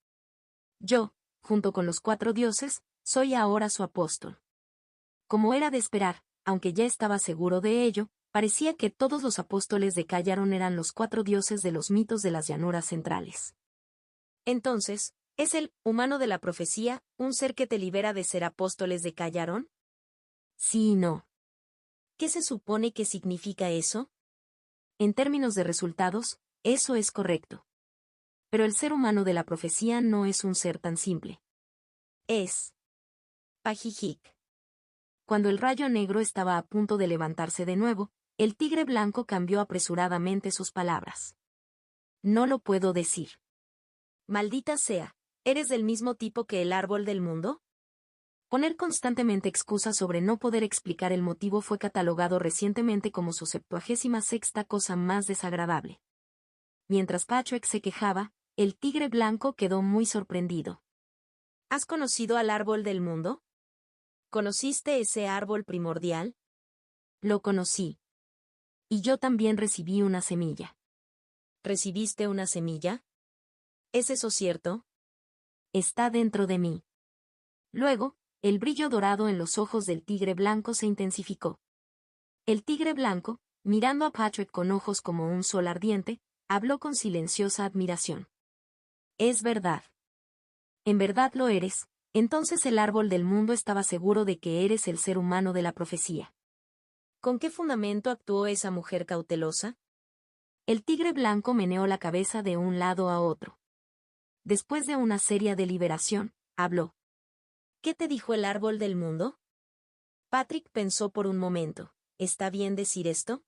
Yo, junto con los 4 dioses, soy ahora su apóstol. Como era de esperar, aunque ya estaba seguro de ello, parecía que todos los apóstoles de Callaron eran los 4 dioses de los mitos de las llanuras centrales. Entonces, ¿es el humano de la profecía un ser que te libera de ser apóstoles de Callaron? Sí y no. ¿Qué se supone que significa eso? En términos de resultados, eso es correcto. Pero el ser humano de la profecía no es un ser tan simple. Es Pajijik. Cuando el rayo negro estaba a punto de levantarse de nuevo, el tigre blanco cambió apresuradamente sus palabras. No lo puedo decir. Maldita sea, ¿eres del mismo tipo que el árbol del mundo? Poner constantemente excusas sobre no poder explicar el motivo fue catalogado recientemente como su 76ª cosa más desagradable. Mientras Patrick se quejaba, el tigre blanco quedó muy sorprendido. ¿Has conocido al árbol del mundo? ¿Conociste ese árbol primordial? Lo conocí. Y yo también recibí una semilla. ¿Recibiste una semilla? ¿Es eso cierto? Está dentro de mí. Luego, el brillo dorado en los ojos del tigre blanco se intensificó. El tigre blanco, mirando a Patrick con ojos como un sol ardiente, habló con silenciosa admiración. Es verdad. En verdad lo eres. Entonces el árbol del mundo estaba seguro de que eres el ser humano de la profecía. ¿Con qué fundamento actuó esa mujer cautelosa? El tigre blanco meneó la cabeza de un lado a otro. Después de una seria deliberación, habló. ¿Qué te dijo el árbol del mundo? Patrick pensó por un momento. ¿Está bien decir esto?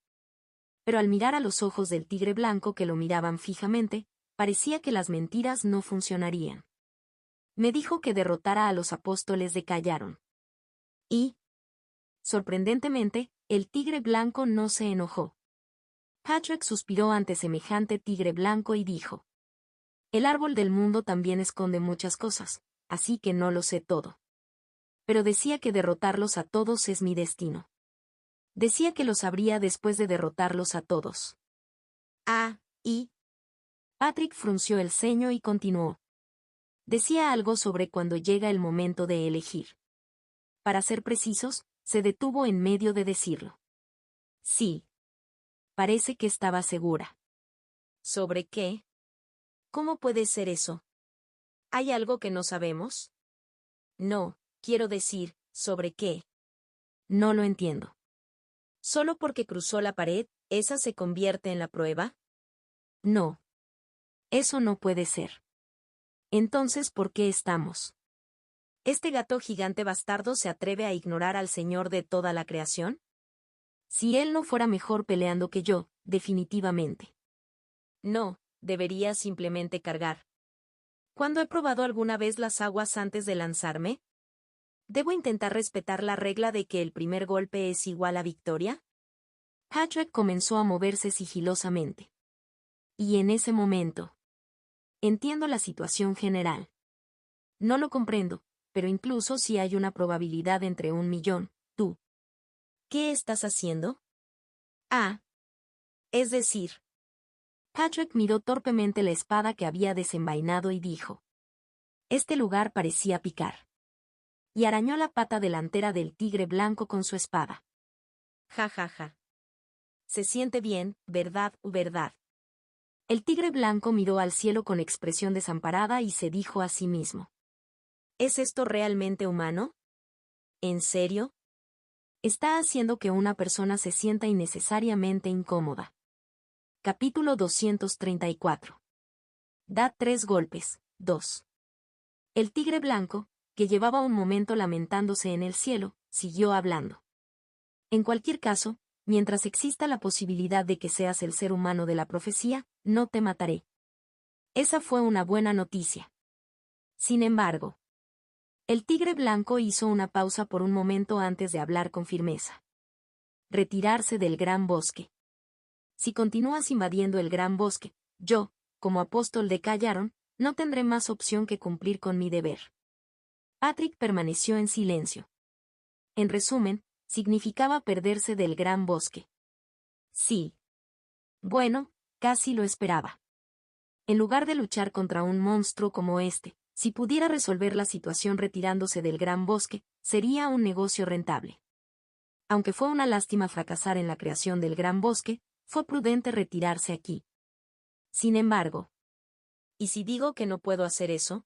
Pero al mirar a los ojos del tigre blanco que lo miraban fijamente, parecía que las mentiras no funcionarían. Me dijo que derrotara a los apóstoles de Callaron. Y, sorprendentemente, el tigre blanco no se enojó. Patrick suspiró ante semejante tigre blanco y dijo: El árbol del mundo también esconde muchas cosas, así que no lo sé todo. Pero decía que derrotarlos a todos es mi destino. Decía que lo sabría después de derrotarlos a todos. Ah, y... Patrick frunció el ceño y continuó. Decía algo sobre cuando llega el momento de elegir. Para ser precisos, se detuvo en medio de decirlo. Sí. Parece que estaba segura. ¿Sobre qué? ¿Cómo puede ser eso? ¿Hay algo que no sabemos? No, quiero decir, ¿sobre qué? No lo entiendo. ¿Solo porque cruzó la pared, esa se convierte en la prueba? No. Eso no puede ser. Entonces, ¿por qué estamos? ¿Este gato gigante bastardo se atreve a ignorar al Señor de toda la creación? Si él no fuera mejor peleando que yo, definitivamente. No, debería simplemente cargar. ¿Cuándo he probado alguna vez las aguas antes de lanzarme? ¿Debo intentar respetar la regla de que el primer golpe es igual a victoria? Patrick comenzó a moverse sigilosamente. Y en ese momento. Entiendo la situación general. No lo comprendo, pero incluso si hay una probabilidad entre 1.000.000, tú. ¿Qué estás haciendo? Ah. Es decir. Patrick miró torpemente la espada que había desenvainado y dijo. Este lugar parecía picar. Y arañó la pata delantera del tigre blanco con su espada. Ja ja ja. Se siente bien, ¿verdad? ¿Verdad? El tigre blanco miró al cielo con expresión desamparada y se dijo a sí mismo. ¿Es esto realmente humano? ¿En serio? Está haciendo que una persona se sienta innecesariamente incómoda. Capítulo 234. Da 3 golpes. 2. El tigre blanco, que llevaba un momento lamentándose en el cielo, siguió hablando. En cualquier caso, mientras exista la posibilidad de que seas el ser humano de la profecía, no te mataré. Esa fue una buena noticia. Sin embargo, el tigre blanco hizo una pausa por un momento antes de hablar con firmeza. Retirarse del gran bosque. Si continúas invadiendo el gran bosque, yo, como apóstol de Callaron, no tendré más opción que cumplir con mi deber. Patrick permaneció en silencio. En resumen, significaba perderse del gran bosque. Sí. Bueno, casi lo esperaba. En lugar de luchar contra un monstruo como este, si pudiera resolver la situación retirándose del gran bosque, sería un negocio rentable. Aunque fue una lástima fracasar en la creación del gran bosque, fue prudente retirarse aquí. Sin embargo, ¿y si digo que no puedo hacer eso?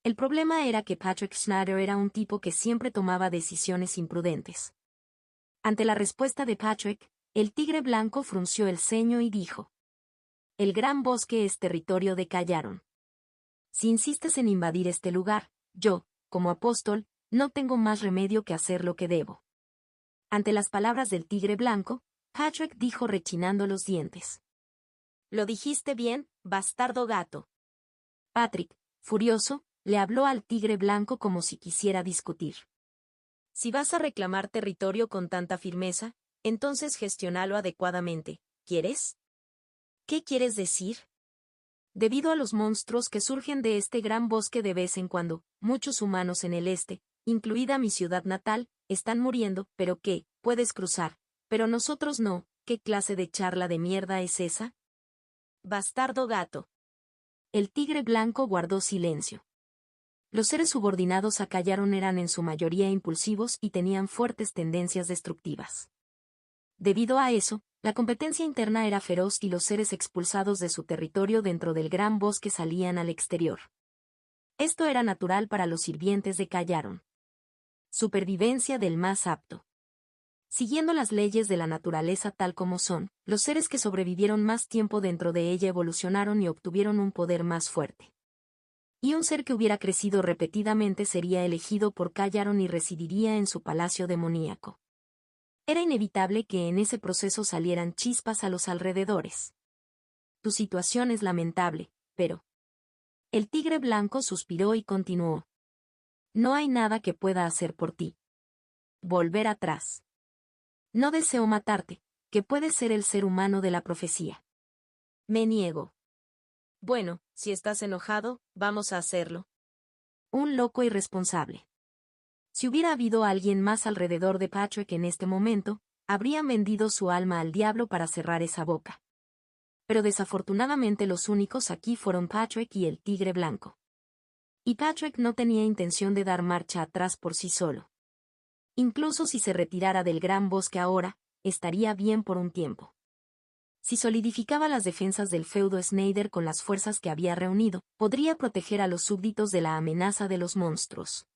El problema era que Patrick Schneider era un tipo que siempre tomaba decisiones imprudentes. Ante la respuesta de Patrick, el tigre blanco frunció el ceño y dijo. El gran bosque es territorio de Callaron. Si insistes en invadir este lugar, yo, como apóstol, no tengo más remedio que hacer lo que debo. Ante las palabras del tigre blanco, Patrick dijo rechinando los dientes. Lo dijiste bien, bastardo gato. Patrick, furioso, le habló al tigre blanco como si quisiera discutir. Si vas a reclamar territorio con tanta firmeza, entonces gestiónalo adecuadamente, ¿quieres? ¿Qué quieres decir? Debido a los monstruos que surgen de este gran bosque de vez en cuando, muchos humanos en el este, incluida mi ciudad natal, están muriendo, pero ¿qué? Puedes cruzar. Pero nosotros no, ¿qué clase de charla de mierda es esa? Bastardo gato. El tigre blanco guardó silencio. Los seres subordinados a Callaron eran en su mayoría impulsivos y tenían fuertes tendencias destructivas. Debido a eso, la competencia interna era feroz y los seres expulsados de su territorio dentro del gran bosque salían al exterior. Esto era natural para los sirvientes de Callaron. Supervivencia del más apto. Siguiendo las leyes de la naturaleza tal como son, los seres que sobrevivieron más tiempo dentro de ella evolucionaron y obtuvieron un poder más fuerte. Y un ser que hubiera crecido repetidamente sería elegido por Callaron y residiría en su palacio demoníaco. Era inevitable que en ese proceso salieran chispas a los alrededores. Tu situación es lamentable, pero... El tigre blanco suspiró y continuó. No hay nada que pueda hacer por ti. Volver atrás. No deseo matarte, que puedes ser el ser humano de la profecía. Me niego. Bueno, si estás enojado, vamos a hacerlo. Un loco irresponsable. Si hubiera habido alguien más alrededor de Patrick en este momento, habrían vendido su alma al diablo para cerrar esa boca. Pero desafortunadamente los únicos aquí fueron Patrick y el tigre blanco. Y Patrick no tenía intención de dar marcha atrás por sí solo. Incluso si se retirara del gran bosque ahora, estaría bien por un tiempo. Si solidificaba las defensas del feudo Schneider con las fuerzas que había reunido, podría proteger a los súbditos de la amenaza de los monstruos.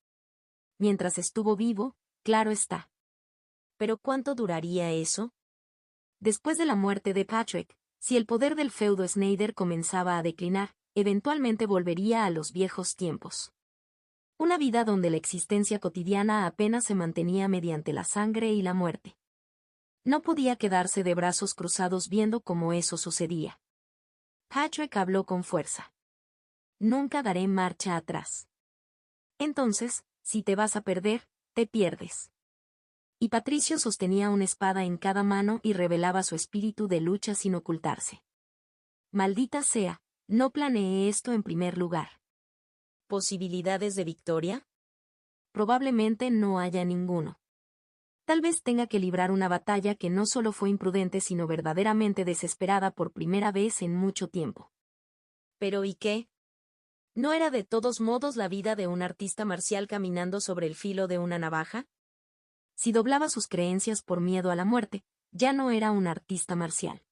Mientras estuvo vivo, claro está. ¿Pero cuánto duraría eso? Después de la muerte de Patrick, si el poder del feudo Schneider comenzaba a declinar, eventualmente volvería a los viejos tiempos. Una vida donde la existencia cotidiana apenas se mantenía mediante la sangre y la muerte. No podía quedarse de brazos cruzados viendo cómo eso sucedía. Patrick habló con fuerza. Nunca daré marcha atrás. Entonces, si te vas a perder, te pierdes. Y Patricio sostenía una espada en cada mano y revelaba su espíritu de lucha sin ocultarse. Maldita sea, no planeé esto en primer lugar. ¿Posibilidades de victoria? Probablemente no haya ninguno. Tal vez tenga que librar una batalla que no solo fue imprudente sino verdaderamente desesperada por primera vez en mucho tiempo. ¿Pero y qué? ¿No era de todos modos la vida de un artista marcial caminando sobre el filo de una navaja? Si doblaba sus creencias por miedo a la muerte, ya no era un artista marcial.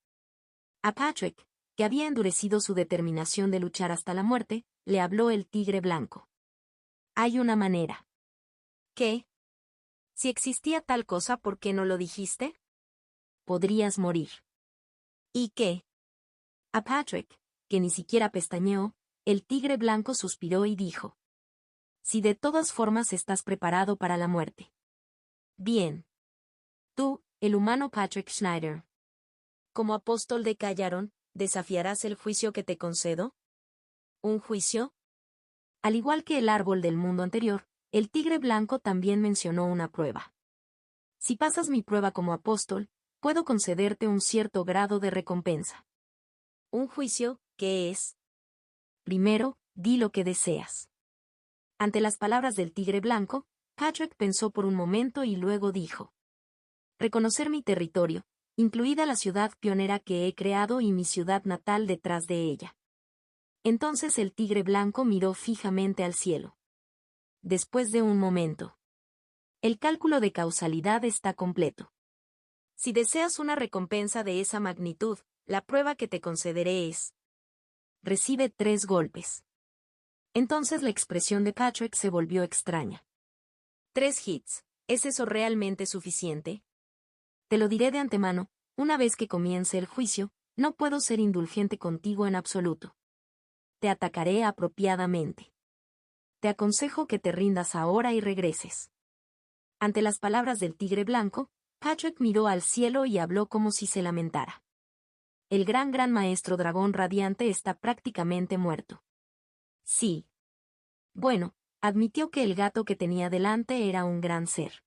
A Patrick, que había endurecido su determinación de luchar hasta la muerte, le habló el tigre blanco. Hay una manera. ¿Qué? Si existía tal cosa, ¿por qué no lo dijiste? Podrías morir. ¿Y qué? A Patrick, que ni siquiera pestañeó, el tigre blanco suspiró y dijo. Si de todas formas estás preparado para la muerte. Bien. Tú, el humano Patrick Schneider. Como apóstol de Callaron, ¿desafiarás el juicio que te concedo? ¿Un juicio? Al igual que el árbol del mundo anterior, el tigre blanco también mencionó una prueba. Si pasas mi prueba como apóstol, puedo concederte un cierto grado de recompensa. ¿Un juicio, qué es? Primero, di lo que deseas. Ante las palabras del tigre blanco, Patrick pensó por un momento y luego dijo. Reconocer mi territorio, incluida la ciudad pionera que he creado y mi ciudad natal detrás de ella. Entonces el tigre blanco miró fijamente al cielo. Después de un momento. El cálculo de causalidad está completo. Si deseas una recompensa de esa magnitud, la prueba que te concederé es. Recibe 3 golpes. Entonces la expresión de Patrick se volvió extraña. 3 hits, ¿es eso realmente suficiente? Te lo diré de antemano, una vez que comience el juicio, no puedo ser indulgente contigo en absoluto. Te atacaré apropiadamente. Te aconsejo que te rindas ahora y regreses. Ante las palabras del tigre blanco, Patrick miró al cielo y habló como si se lamentara. El gran maestro dragón radiante está prácticamente muerto. Sí. Bueno, admitió que el gato que tenía delante era un gran ser.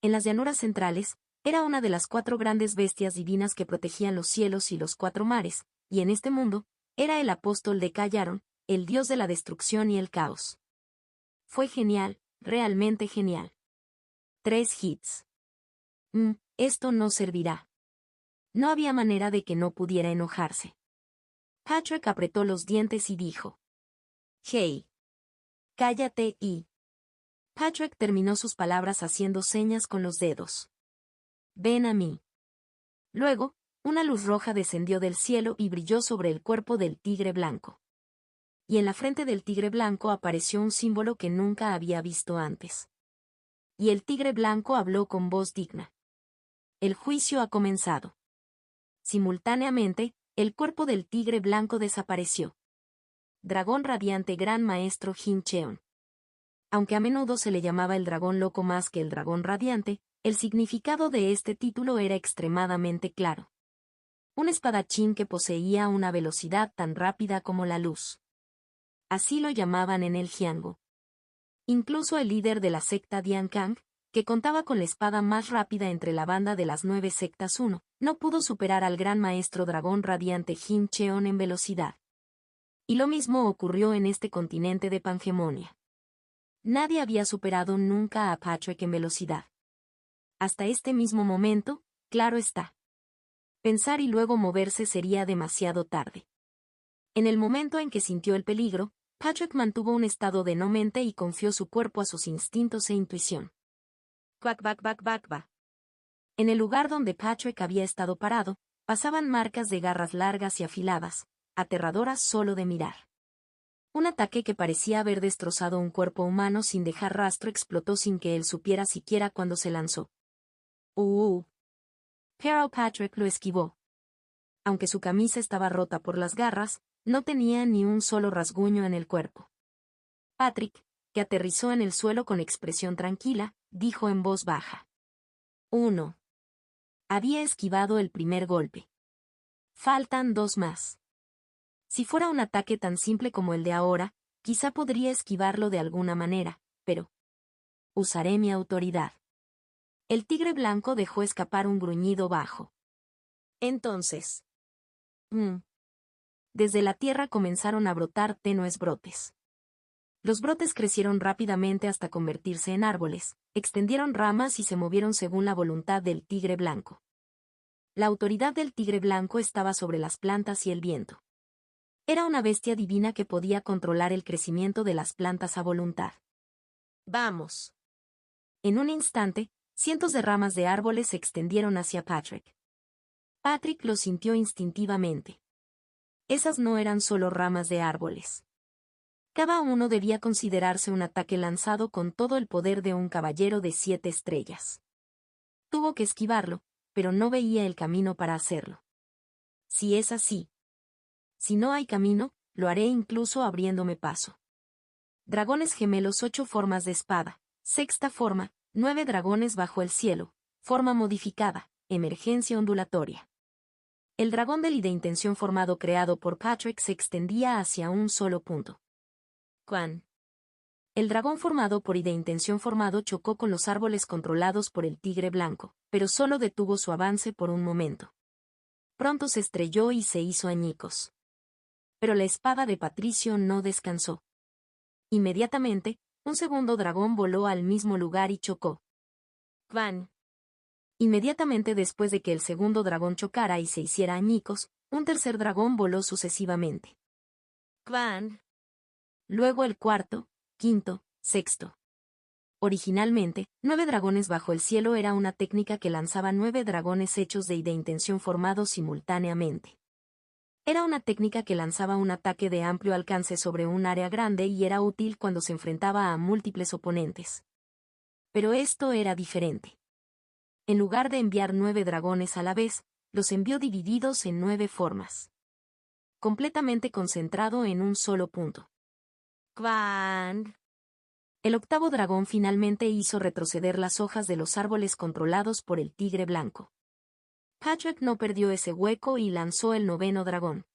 En las llanuras centrales, era una de las 4 grandes bestias divinas que protegían los cielos y los 4 mares, y en este mundo, era el apóstol de Callaron, el dios de la destrucción y el caos. Fue genial, realmente genial. 3 hits. Esto no servirá. No había manera de que no pudiera enojarse. Patrick apretó los dientes y dijo. Hey. Cállate y... Patrick terminó sus palabras haciendo señas con los dedos. Ven a mí. Luego, una luz roja descendió del cielo y brilló sobre el cuerpo del tigre blanco. Y en la frente del tigre blanco apareció un símbolo que nunca había visto antes. Y el tigre blanco habló con voz digna. El juicio ha comenzado. Simultáneamente, el cuerpo del tigre blanco desapareció. Dragón radiante Gran Maestro Jin Cheon. Aunque a menudo se le llamaba el dragón loco más que el dragón radiante, el significado de este título era extremadamente claro. Un espadachín que poseía una velocidad tan rápida como la luz. Así lo llamaban en el Jiangu. Incluso el líder de la secta Dian Kang, que contaba con la espada más rápida entre la banda de las 9 sectas 1, no pudo superar al gran maestro dragón radiante Jin Cheon en velocidad. Y lo mismo ocurrió en este continente de Pangemonia. Nadie había superado nunca a Patrick en velocidad. Hasta este mismo momento, claro está. Pensar y luego moverse sería demasiado tarde. En el momento en que sintió el peligro, Patrick mantuvo un estado de no mente y confió su cuerpo a sus instintos e intuición. Quack, back, back, back, back. En el lugar donde Patrick había estado parado, pasaban marcas de garras largas y afiladas, aterradoras solo de mirar. Un ataque que parecía haber destrozado un cuerpo humano sin dejar rastro explotó sin que él supiera siquiera cuándo se lanzó. Pero Patrick lo esquivó. Aunque su camisa estaba rota por las garras, no tenía ni un solo rasguño en el cuerpo. Patrick, que aterrizó en el suelo con expresión tranquila, dijo en voz baja. 1. Había esquivado el primer golpe. Faltan 2 más. Si fuera un ataque tan simple como el de ahora, quizá podría esquivarlo de alguna manera, pero usaré mi autoridad. El tigre blanco dejó escapar un gruñido bajo. Entonces, desde la tierra comenzaron a brotar tenues brotes. Los brotes crecieron rápidamente hasta convertirse en árboles, extendieron ramas y se movieron según la voluntad del tigre blanco. La autoridad del tigre blanco estaba sobre las plantas y el viento. Era una bestia divina que podía controlar el crecimiento de las plantas a voluntad. ¡Vamos! En un instante, cientos de ramas de árboles se extendieron hacia Patrick. Patrick lo sintió instintivamente. Esas no eran solo ramas de árboles. Cada uno debía considerarse un ataque lanzado con todo el poder de un caballero de 7 estrellas. Tuvo que esquivarlo, pero no veía el camino para hacerlo. Si es así. Si no hay camino, lo haré incluso abriéndome paso. Dragones gemelos 8 formas de espada, sexta forma, 9 dragones bajo el cielo, forma modificada, emergencia ondulatoria. El dragón del de intención formado creado por Patrick se extendía hacia un solo punto. Quan. El dragón formado por de intención formado chocó con los árboles controlados por el tigre blanco, pero solo detuvo su avance por un momento. Pronto se estrelló y se hizo añicos. Pero la espada de Patricio no descansó. Inmediatamente, un segundo dragón voló al mismo lugar y chocó. Quan. Inmediatamente después de que el segundo dragón chocara y se hiciera añicos, un tercer dragón voló sucesivamente. Quan. Luego el cuarto, quinto, sexto. Originalmente, 9 dragones bajo el cielo era una técnica que lanzaba 9 dragones hechos de intención formados simultáneamente. Era una técnica que lanzaba un ataque de amplio alcance sobre un área grande y era útil cuando se enfrentaba a múltiples oponentes. Pero esto era diferente. En lugar de enviar 9 dragones a la vez, los envió divididos en 9 formas. Completamente concentrado en un solo punto. ¡Quan! El octavo dragón finalmente hizo retroceder las hojas de los árboles controlados por el tigre blanco. Patrick no perdió ese hueco y lanzó el noveno dragón.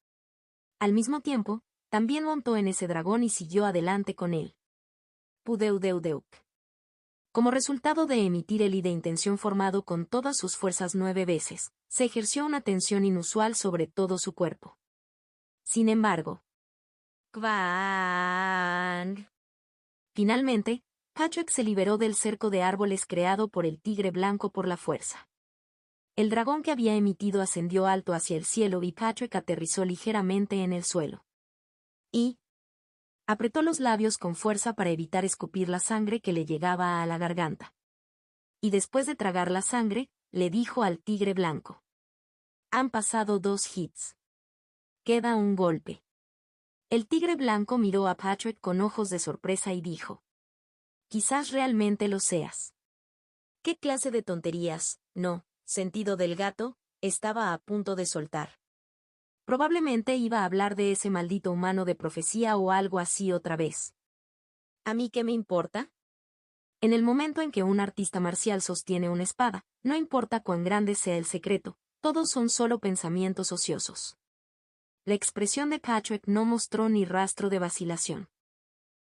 Al mismo tiempo, también montó en ese dragón y siguió adelante con él. Pudeudeudeuc. Como resultado de emitir el de intención formado con todas sus fuerzas 9 veces, se ejerció una tensión inusual sobre todo su cuerpo. Sin embargo, ¡Quan! Finalmente, Patrick se liberó del cerco de árboles creado por el tigre blanco por la fuerza. El dragón que había emitido ascendió alto hacia el cielo y Patrick aterrizó ligeramente en el suelo. Y apretó los labios con fuerza para evitar escupir la sangre que le llegaba a la garganta. Y después de tragar la sangre, le dijo al tigre blanco. Han pasado 2 hits. Queda un golpe. El tigre blanco miró a Patrick con ojos de sorpresa y dijo. Quizás realmente lo seas. ¿Qué clase de tonterías, no, sentido del gato, estaba a punto de soltar? Probablemente iba a hablar de ese maldito humano de profecía o algo así otra vez. ¿A mí qué me importa? En el momento en que un artista marcial sostiene una espada, no importa cuán grande sea el secreto, todos son solo pensamientos ociosos. La expresión de Patrick no mostró ni rastro de vacilación.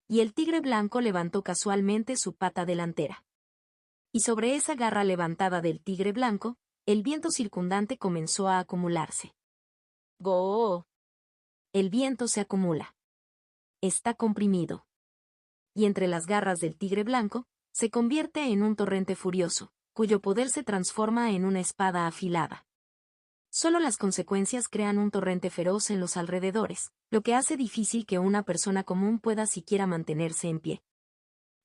Y el tigre blanco levantó casualmente su pata delantera. Y sobre esa garra levantada del tigre blanco, el viento circundante comenzó a acumularse. ¡Go! El viento se acumula. Está comprimido. Y entre las garras del tigre blanco, se convierte en un torrente furioso, cuyo poder se transforma en una espada afilada. Solo las consecuencias crean un torrente feroz en los alrededores, lo que hace difícil que una persona común pueda siquiera mantenerse en pie.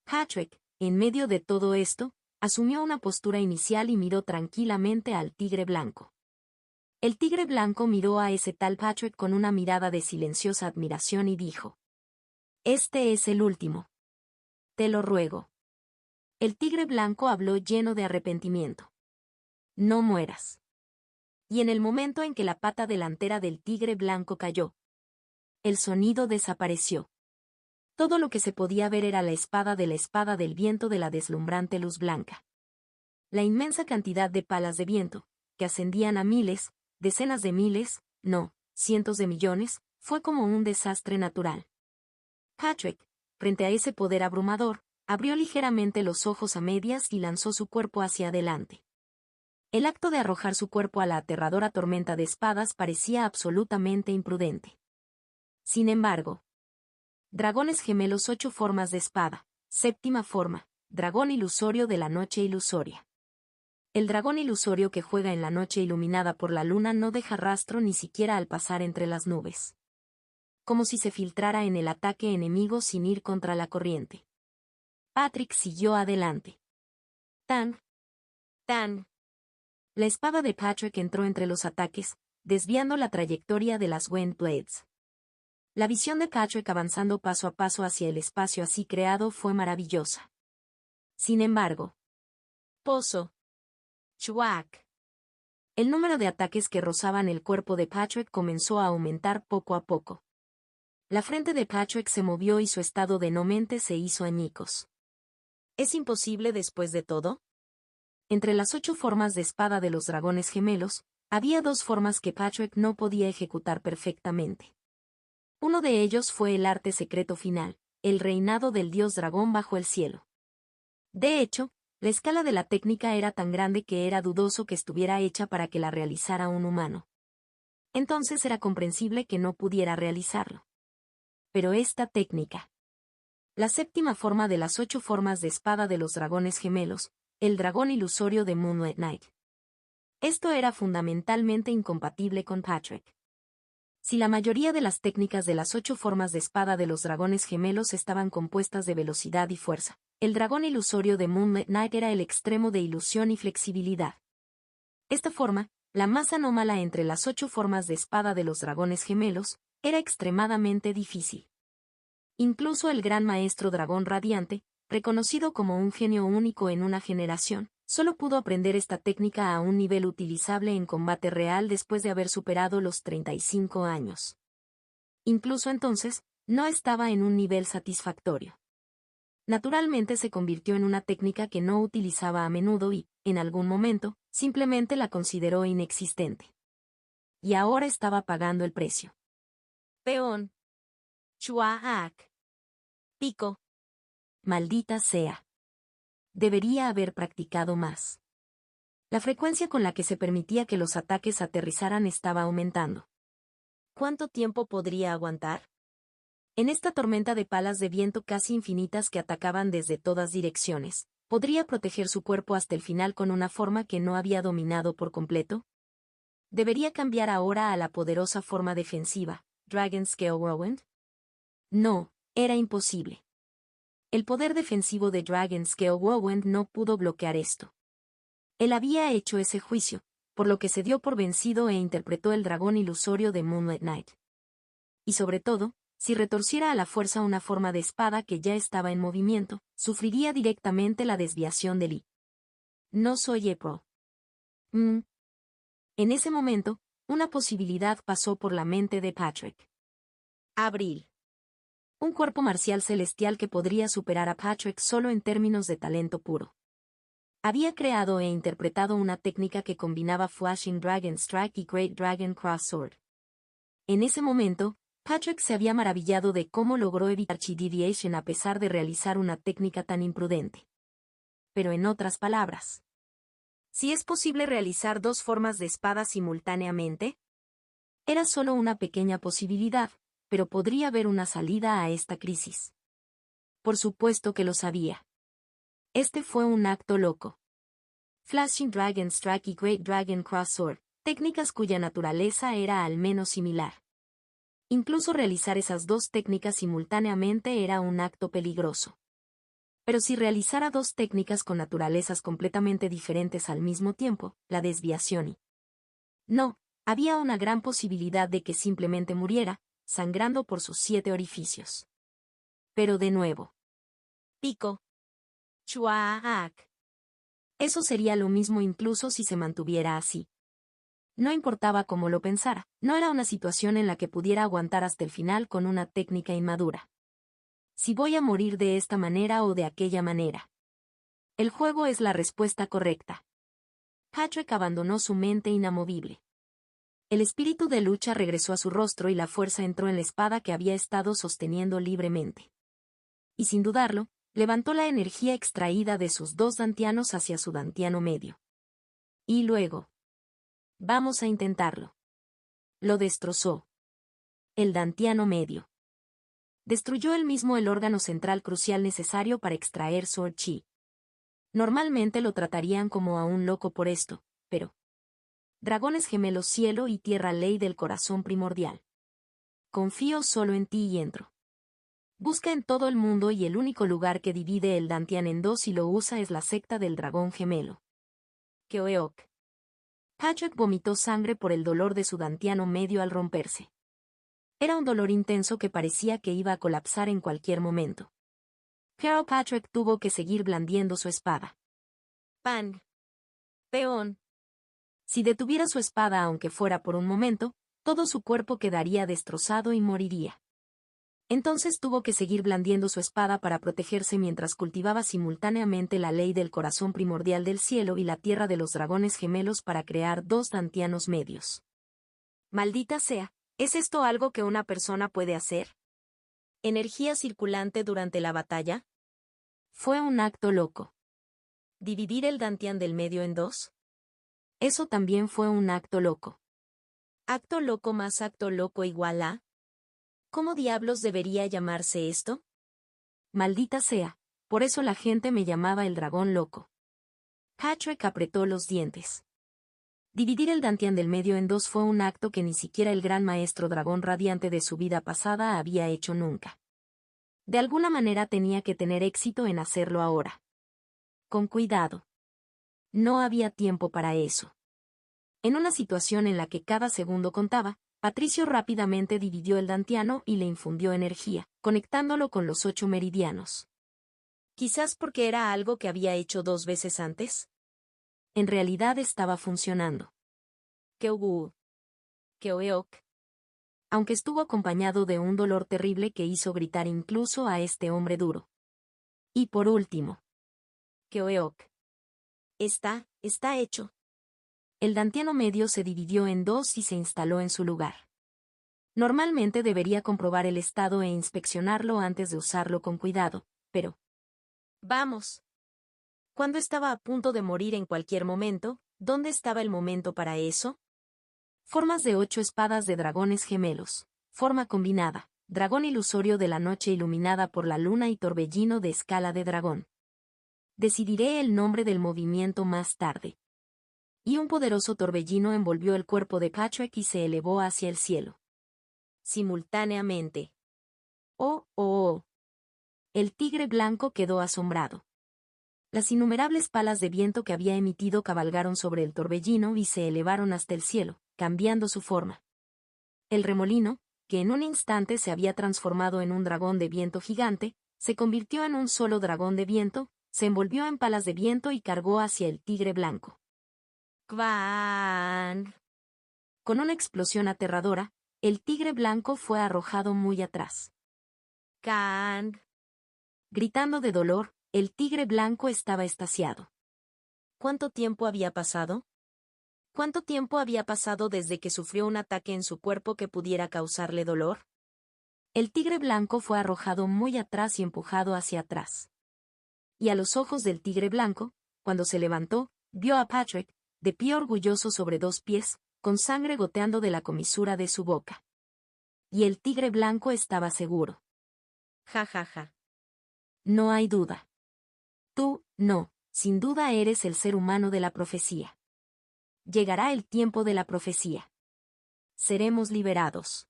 Patrick, en medio de todo esto, asumió una postura inicial y miró tranquilamente al tigre blanco. El tigre blanco miró a ese tal Patrick con una mirada de silenciosa admiración y dijo. Este es el último. Te lo ruego. El tigre blanco habló lleno de arrepentimiento. No mueras. Y en el momento en que la pata delantera del tigre blanco cayó, el sonido desapareció. Todo lo que se podía ver era la espada del viento de la deslumbrante luz blanca. La inmensa cantidad de palas de viento, que ascendían a miles, decenas de miles, no, cientos de millones, fue como un desastre natural. Patrick, frente a ese poder abrumador, abrió ligeramente los ojos a medias y lanzó su cuerpo hacia adelante. El acto de arrojar su cuerpo a la aterradora tormenta de espadas parecía absolutamente imprudente. Sin embargo, Dragones gemelos 8 formas de espada, séptima forma, dragón ilusorio de la noche ilusoria. El dragón ilusorio que juega en la noche iluminada por la luna no deja rastro ni siquiera al pasar entre las nubes. Como si se filtrara en el ataque enemigo sin ir contra la corriente. Patrick siguió adelante. Tan. La espada de Patrick entró entre los ataques, desviando la trayectoria de las Wind Blades. La visión de Patrick avanzando paso a paso hacia el espacio así creado fue maravillosa. Sin embargo, Chuac. El número de ataques que rozaban el cuerpo de Patrick comenzó a aumentar poco a poco. La frente de Patrick se movió y su estado de no mente se hizo añicos. ¿Es imposible después de todo? Entre las 8 formas de espada de los dragones gemelos, había 2 formas que Patrick no podía ejecutar perfectamente. Uno de ellos fue el arte secreto final, el reinado del dios dragón bajo el cielo. De hecho, la escala de la técnica era tan grande que era dudoso que estuviera hecha para que la realizara un humano. Entonces era comprensible que no pudiera realizarlo. Pero esta técnica. La séptima forma de las 8 formas de espada de los dragones gemelos, el dragón ilusorio de Moonlit Knight. Esto era fundamentalmente incompatible con Patrick. Si la mayoría de las técnicas de las 8 formas de espada de los dragones gemelos estaban compuestas de velocidad y fuerza, el dragón ilusorio de Moonlit Knight era el extremo de ilusión y flexibilidad. Esta forma, la más anómala entre las 8 formas de espada de los dragones gemelos, era extremadamente difícil. Incluso el gran maestro dragón radiante, reconocido como un genio único en una generación, solo pudo aprender esta técnica a un nivel utilizable en combate real después de haber superado los 35 años. Incluso entonces, no estaba en un nivel satisfactorio. Naturalmente se convirtió en una técnica que no utilizaba a menudo y, en algún momento, simplemente la consideró inexistente. Y ahora estaba pagando el precio. Peón. Chuac. Pico. Maldita sea. Debería haber practicado más. La frecuencia con la que se permitía que los ataques aterrizaran estaba aumentando. ¿Cuánto tiempo podría aguantar? En esta tormenta de palas de viento casi infinitas que atacaban desde todas direcciones, ¿podría proteger su cuerpo hasta el final con una forma que no había dominado por completo? ¿Debería cambiar ahora a la poderosa forma defensiva, Dragon Scale Whirlwind? No, era imposible. El poder defensivo de Dragon Scale Whirlwind no pudo bloquear esto. Él había hecho ese juicio, por lo que se dio por vencido e interpretó el dragón ilusorio de Moonlit Knight. Y sobre todo, si retorciera a la fuerza una forma de espada que ya estaba en movimiento, sufriría directamente la desviación de Lee. No soy April. En ese momento, una posibilidad pasó por la mente de Patrick. Abril. Un cuerpo marcial celestial que podría superar a Patrick solo en términos de talento puro. Había creado e interpretado una técnica que combinaba Flashing Dragon Strike y Great Dragon Cross Sword. En ese momento, Patrick se había maravillado de cómo logró evitar Chi Deviation a pesar de realizar una técnica tan imprudente. Pero en otras palabras, ¿si es posible realizar 2 formas de espada simultáneamente? Era solo una pequeña posibilidad, pero podría haber una salida a esta crisis. Por supuesto que lo sabía. Este fue un acto loco. Flashing Dragon Strike y Great Dragon Cross Sword, técnicas cuya naturaleza era al menos similar. Incluso realizar esas 2 técnicas simultáneamente era un acto peligroso. Pero si realizara 2 técnicas con naturalezas completamente diferentes al mismo tiempo, la desviación y... No, había una gran posibilidad de que simplemente muriera, sangrando por sus 7 orificios. Pero de nuevo. Pico. Chuac. Eso sería lo mismo incluso si se mantuviera así. No importaba cómo lo pensara, no era una situación en la que pudiera aguantar hasta el final con una técnica inmadura. Si voy a morir de esta manera o de aquella manera. El juego es la respuesta correcta. Patrick abandonó su mente inamovible. El espíritu de lucha regresó a su rostro y la fuerza entró en la espada que había estado sosteniendo libremente. Y sin dudarlo, levantó la energía extraída de sus dos dantianos hacia su dantiano medio. Y luego. Vamos a intentarlo. Lo destrozó. El dantiano medio. Destruyó él mismo el órgano central crucial necesario para extraer Sword Chi. Normalmente lo tratarían como a un loco por esto, pero... Dragones gemelos cielo y tierra ley del corazón primordial. Confío solo en ti y entro. Busca en todo el mundo y el único lugar que divide el dantian en dos y lo usa es la secta del dragón gemelo. Keoeok. Patrick vomitó sangre por el dolor de su dantiano medio al romperse. Era un dolor intenso que parecía que iba a colapsar en cualquier momento. Pero Patrick tuvo que seguir blandiendo su espada. Pang. Peón. Si detuviera su espada aunque fuera por un momento, todo su cuerpo quedaría destrozado y moriría. Entonces tuvo que seguir blandiendo su espada para protegerse mientras cultivaba simultáneamente la ley del corazón primordial del cielo y la tierra de los dragones gemelos para crear dos dantianos medios. Maldita sea, ¿es esto algo que una persona puede hacer? ¿Energía circulante durante la batalla? Fue un acto loco. ¿Dividir el dantian del medio en dos? Eso también fue un acto loco. ¿Acto loco más acto loco igual a? ¿Cómo diablos debería llamarse esto? Maldita sea, por eso la gente me llamaba el dragón loco. Patrick apretó los dientes. Dividir el dantian del medio en dos fue un acto que ni siquiera el gran maestro dragón radiante de su vida pasada había hecho nunca. De alguna manera tenía que tener éxito en hacerlo ahora. Con cuidado. No había tiempo para eso. En una situación en la que cada segundo contaba, Patricio rápidamente dividió el dantiano y le infundió energía, conectándolo con los 8 meridianos. Quizás porque era algo que había hecho 2 veces antes. En realidad estaba funcionando. Keogu. Keoeok. Aunque estuvo acompañado de un dolor terrible que hizo gritar incluso a este hombre duro. Y por último. Keoeok. Está hecho. El dantiano medio se dividió en dos y se instaló en su lugar. Normalmente debería comprobar el estado e inspeccionarlo antes de usarlo con cuidado, pero... Vamos. Cuando estaba a punto de morir en cualquier momento, ¿dónde estaba el momento para eso? Formas de 8 espadas de dragones gemelos. Forma combinada. Dragón ilusorio de la noche iluminada por la luna y torbellino de escala de dragón. Decidiré el nombre del movimiento más tarde. Y un poderoso torbellino envolvió el cuerpo de Patrick y se elevó hacia el cielo. Simultáneamente. ¡Oh, oh, oh! El tigre blanco quedó asombrado. Las innumerables palas de viento que había emitido cabalgaron sobre el torbellino y se elevaron hasta el cielo, cambiando su forma. El remolino, que en un instante se había transformado en un dragón de viento gigante, se convirtió en un solo dragón de viento, se envolvió en palas de viento y cargó hacia el tigre blanco. ¡Kvaan! Con una explosión aterradora, el tigre blanco fue arrojado muy atrás. ¡Kang! Gritando de dolor, el tigre blanco estaba extasiado. ¿Cuánto tiempo había pasado? ¿Cuánto tiempo había pasado desde que sufrió un ataque en su cuerpo que pudiera causarle dolor? El tigre blanco fue arrojado muy atrás y empujado hacia atrás. Y a los ojos del tigre blanco, cuando se levantó, vio a Patrick, de pie orgulloso sobre 2 pies, con sangre goteando de la comisura de su boca. Y el tigre blanco estaba seguro. Ja ja ja. No hay duda. Tú, no, sin duda eres el ser humano de la profecía. Llegará el tiempo de la profecía. Seremos liberados.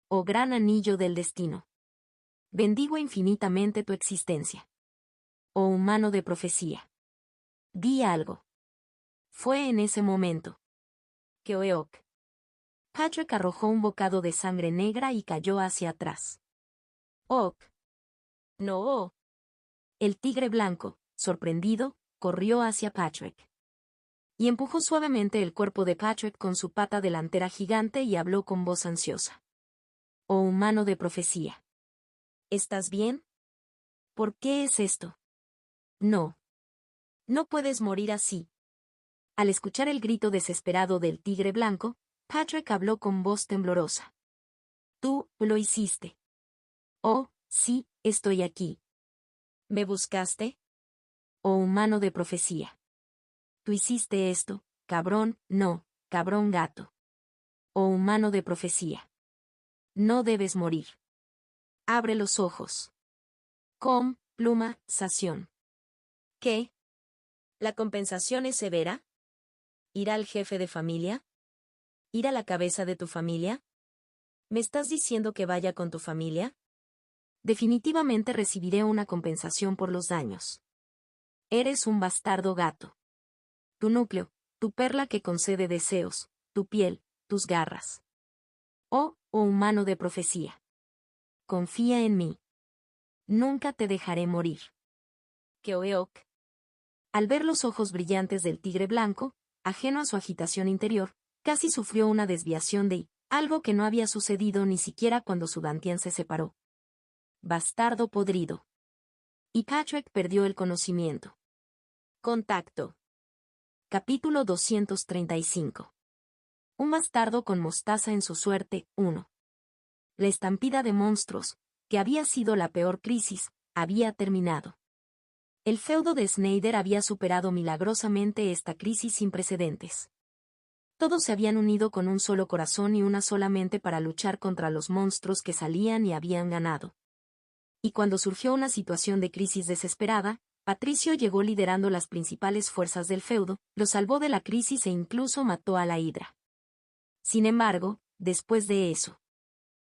Oh gran anillo del destino. Bendigo infinitamente tu existencia. Oh humano de profecía. Di algo. Fue en ese momento. Keoeok. Patrick arrojó un bocado de sangre negra y cayó hacia atrás. Ok. No. El tigre blanco, sorprendido, corrió hacia Patrick. Y empujó suavemente el cuerpo de Patrick con su pata delantera gigante y habló con voz ansiosa. Oh humano de profecía. ¿Estás bien? ¿Por qué es esto? No. No puedes morir así. Al escuchar el grito desesperado del tigre blanco, Patrick habló con voz temblorosa. Tú lo hiciste. Oh, sí, estoy aquí. ¿Me buscaste? Oh humano de profecía. Tú hiciste esto, cabrón, no, cabrón gato. Oh humano de profecía. No debes morir. Abre los ojos. Pluma, sación. ¿Qué? ¿La compensación es severa? ¿Ir al jefe de familia? ¿Ir a la cabeza de tu familia? ¿Me estás diciendo que vaya con tu familia? Definitivamente recibiré una compensación por los daños. Eres un bastardo gato. Tu núcleo, tu perla que concede deseos, tu piel, tus garras. Oh humano de profecía. Confía en mí. Nunca te dejaré morir. Keoeok. Al ver los ojos brillantes del tigre blanco, ajeno a su agitación interior, casi sufrió una desviación de algo que no había sucedido ni siquiera cuando su Dantian se separó. Bastardo podrido. Y Patrick perdió el conocimiento. Contacto. Capítulo 235. Un bastardo con mostaza en su suerte, 1. La estampida de monstruos, que había sido la peor crisis, había terminado. El feudo de Snyder había superado milagrosamente esta crisis sin precedentes. Todos se habían unido con un solo corazón y una sola mente para luchar contra los monstruos que salían y habían ganado. Y cuando surgió una situación de crisis desesperada, Patricio llegó liderando las principales fuerzas del feudo, lo salvó de la crisis e incluso mató a la Hidra. Sin embargo, después de eso,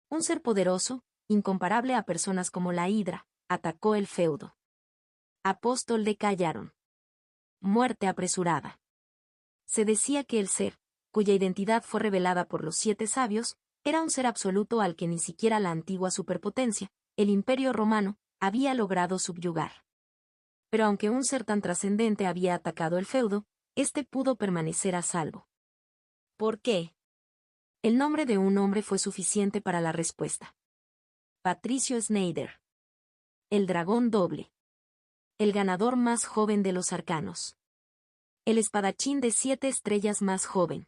un ser poderoso, incomparable a personas como la Hidra, atacó el feudo. Apóstol de Callaron. Muerte apresurada. Se decía que el ser, cuya identidad fue revelada por los 7 sabios, era un ser absoluto al que ni siquiera la antigua superpotencia, el Imperio Romano, había logrado subyugar. Pero aunque un ser tan trascendente había atacado el feudo, este pudo permanecer a salvo. ¿Por qué? El nombre de un hombre fue suficiente para la respuesta. Patricio Snyder. El dragón doble. El ganador más joven de los arcanos. El espadachín de 7 estrellas más joven.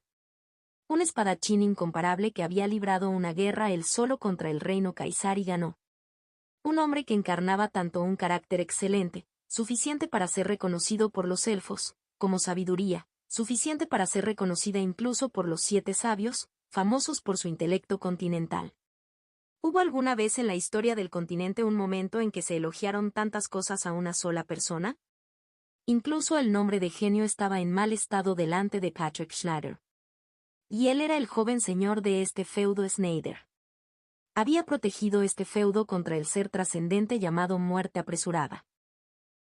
Un espadachín incomparable que había librado una guerra él solo contra el reino Caesar y ganó. Un hombre que encarnaba tanto un carácter excelente, suficiente para ser reconocido por los elfos, como sabiduría, suficiente para ser reconocida incluso por los 7 sabios, famosos por su intelecto continental. ¿Hubo alguna vez en la historia del continente un momento en que se elogiaron tantas cosas a una sola persona? Incluso el nombre de genio estaba en mal estado delante de Patrick Schneider. Y él era el joven señor de este feudo Snyder. Había protegido este feudo contra el ser trascendente llamado muerte apresurada.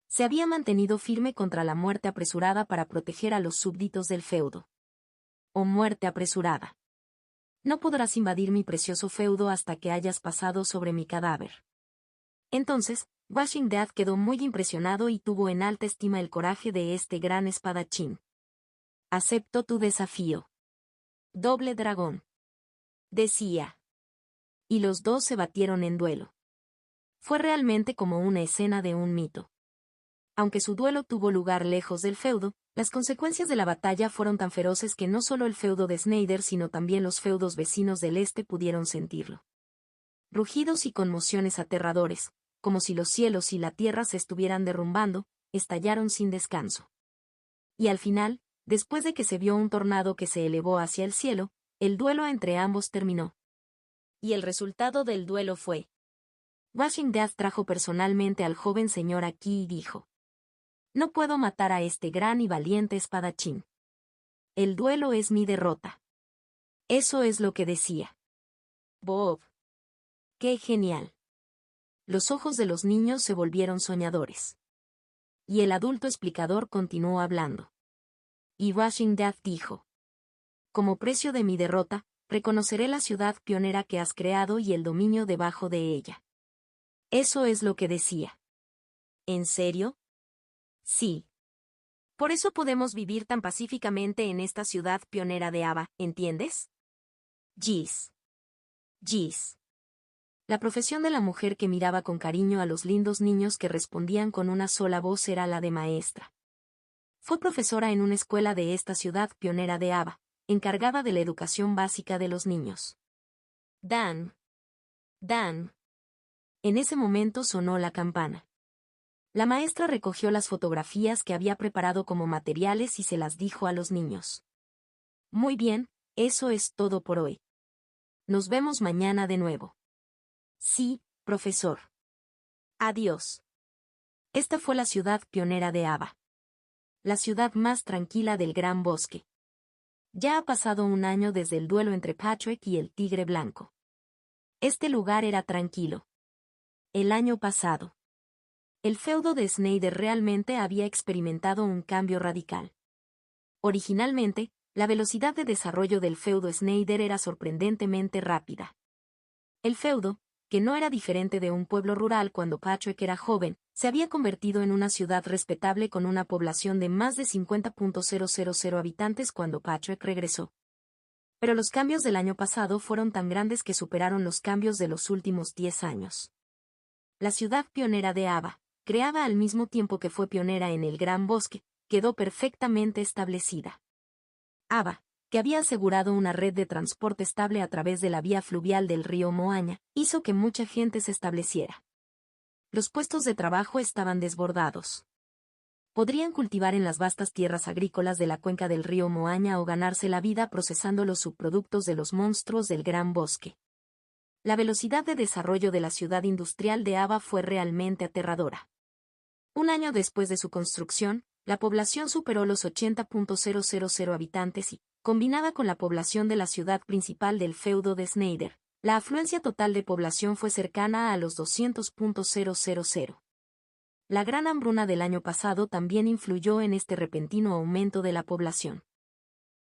Se había mantenido firme contra la muerte apresurada para proteger a los súbditos del feudo. Oh muerte apresurada. No podrás invadir mi precioso feudo hasta que hayas pasado sobre mi cadáver. Entonces, Washing Death quedó muy impresionado y tuvo en alta estima el coraje de este gran espadachín. Acepto tu desafío. Doble dragón. Decía. Y los dos se batieron en duelo. Fue realmente como una escena de un mito. Aunque su duelo tuvo lugar lejos del feudo, las consecuencias de la batalla fueron tan feroces que no solo el feudo de Snyder sino también los feudos vecinos del este pudieron sentirlo. Rugidos y conmociones aterradores, como si los cielos y la tierra se estuvieran derrumbando, estallaron sin descanso. Y al final, después de que se vio un tornado que se elevó hacia el cielo, el duelo entre ambos terminó. Y el resultado del duelo fue. Washing Death trajo personalmente al joven señor aquí y dijo: no puedo matar a este gran y valiente espadachín. El duelo es mi derrota. Eso es lo que decía. Bob. ¡Qué genial! Los ojos de los niños se volvieron soñadores. Y el adulto explicador continuó hablando. Y Washing Death dijo: como precio de mi derrota, reconoceré la ciudad pionera que has creado y el dominio debajo de ella. Eso es lo que decía. ¿En serio? Sí. Por eso podemos vivir tan pacíficamente en esta ciudad pionera de Ava, ¿entiendes? Gis. Gis. La profesión de la mujer que miraba con cariño a los lindos niños que respondían con una sola voz era la de maestra. Fue profesora en una escuela de esta ciudad pionera de Aba, encargada de la educación básica de los niños. Dan. Dan. En ese momento sonó la campana. La maestra recogió las fotografías que había preparado como materiales y se las dijo a los niños. Muy bien, eso es todo por hoy. Nos vemos mañana de nuevo. Sí, profesor. Adiós. Esta fue la ciudad pionera de Aba. La ciudad más tranquila del Gran Bosque. Ya ha pasado un año desde el duelo entre Patrick y el Tigre Blanco. Este lugar era tranquilo. El año pasado. El feudo de Snyder realmente había experimentado un cambio radical. Originalmente, la velocidad de desarrollo del feudo Snyder era sorprendentemente rápida. El feudo, que no era diferente de un pueblo rural cuando Patrick era joven, se había convertido en una ciudad respetable con una población de más de 50.000 habitantes cuando Patrick regresó. Pero los cambios del año pasado fueron tan grandes que superaron los cambios de los últimos 10 años. La ciudad pionera de Aba, creada al mismo tiempo que fue pionera en el Gran Bosque, quedó perfectamente establecida. Aba, que había asegurado una red de transporte estable a través de la vía fluvial del río Moaña, hizo que mucha gente se estableciera. Los puestos de trabajo estaban desbordados. Podrían cultivar en las vastas tierras agrícolas de la cuenca del río Moaña o ganarse la vida procesando los subproductos de los monstruos del Gran Bosque. La velocidad de desarrollo de la ciudad industrial de Aba fue realmente aterradora. Un año después de su construcción, la población superó los 80.000 habitantes y, combinada con la población de la ciudad principal del feudo de Snyder, la afluencia total de población fue cercana a los 200.000. La gran hambruna del año pasado también influyó en este repentino aumento de la población.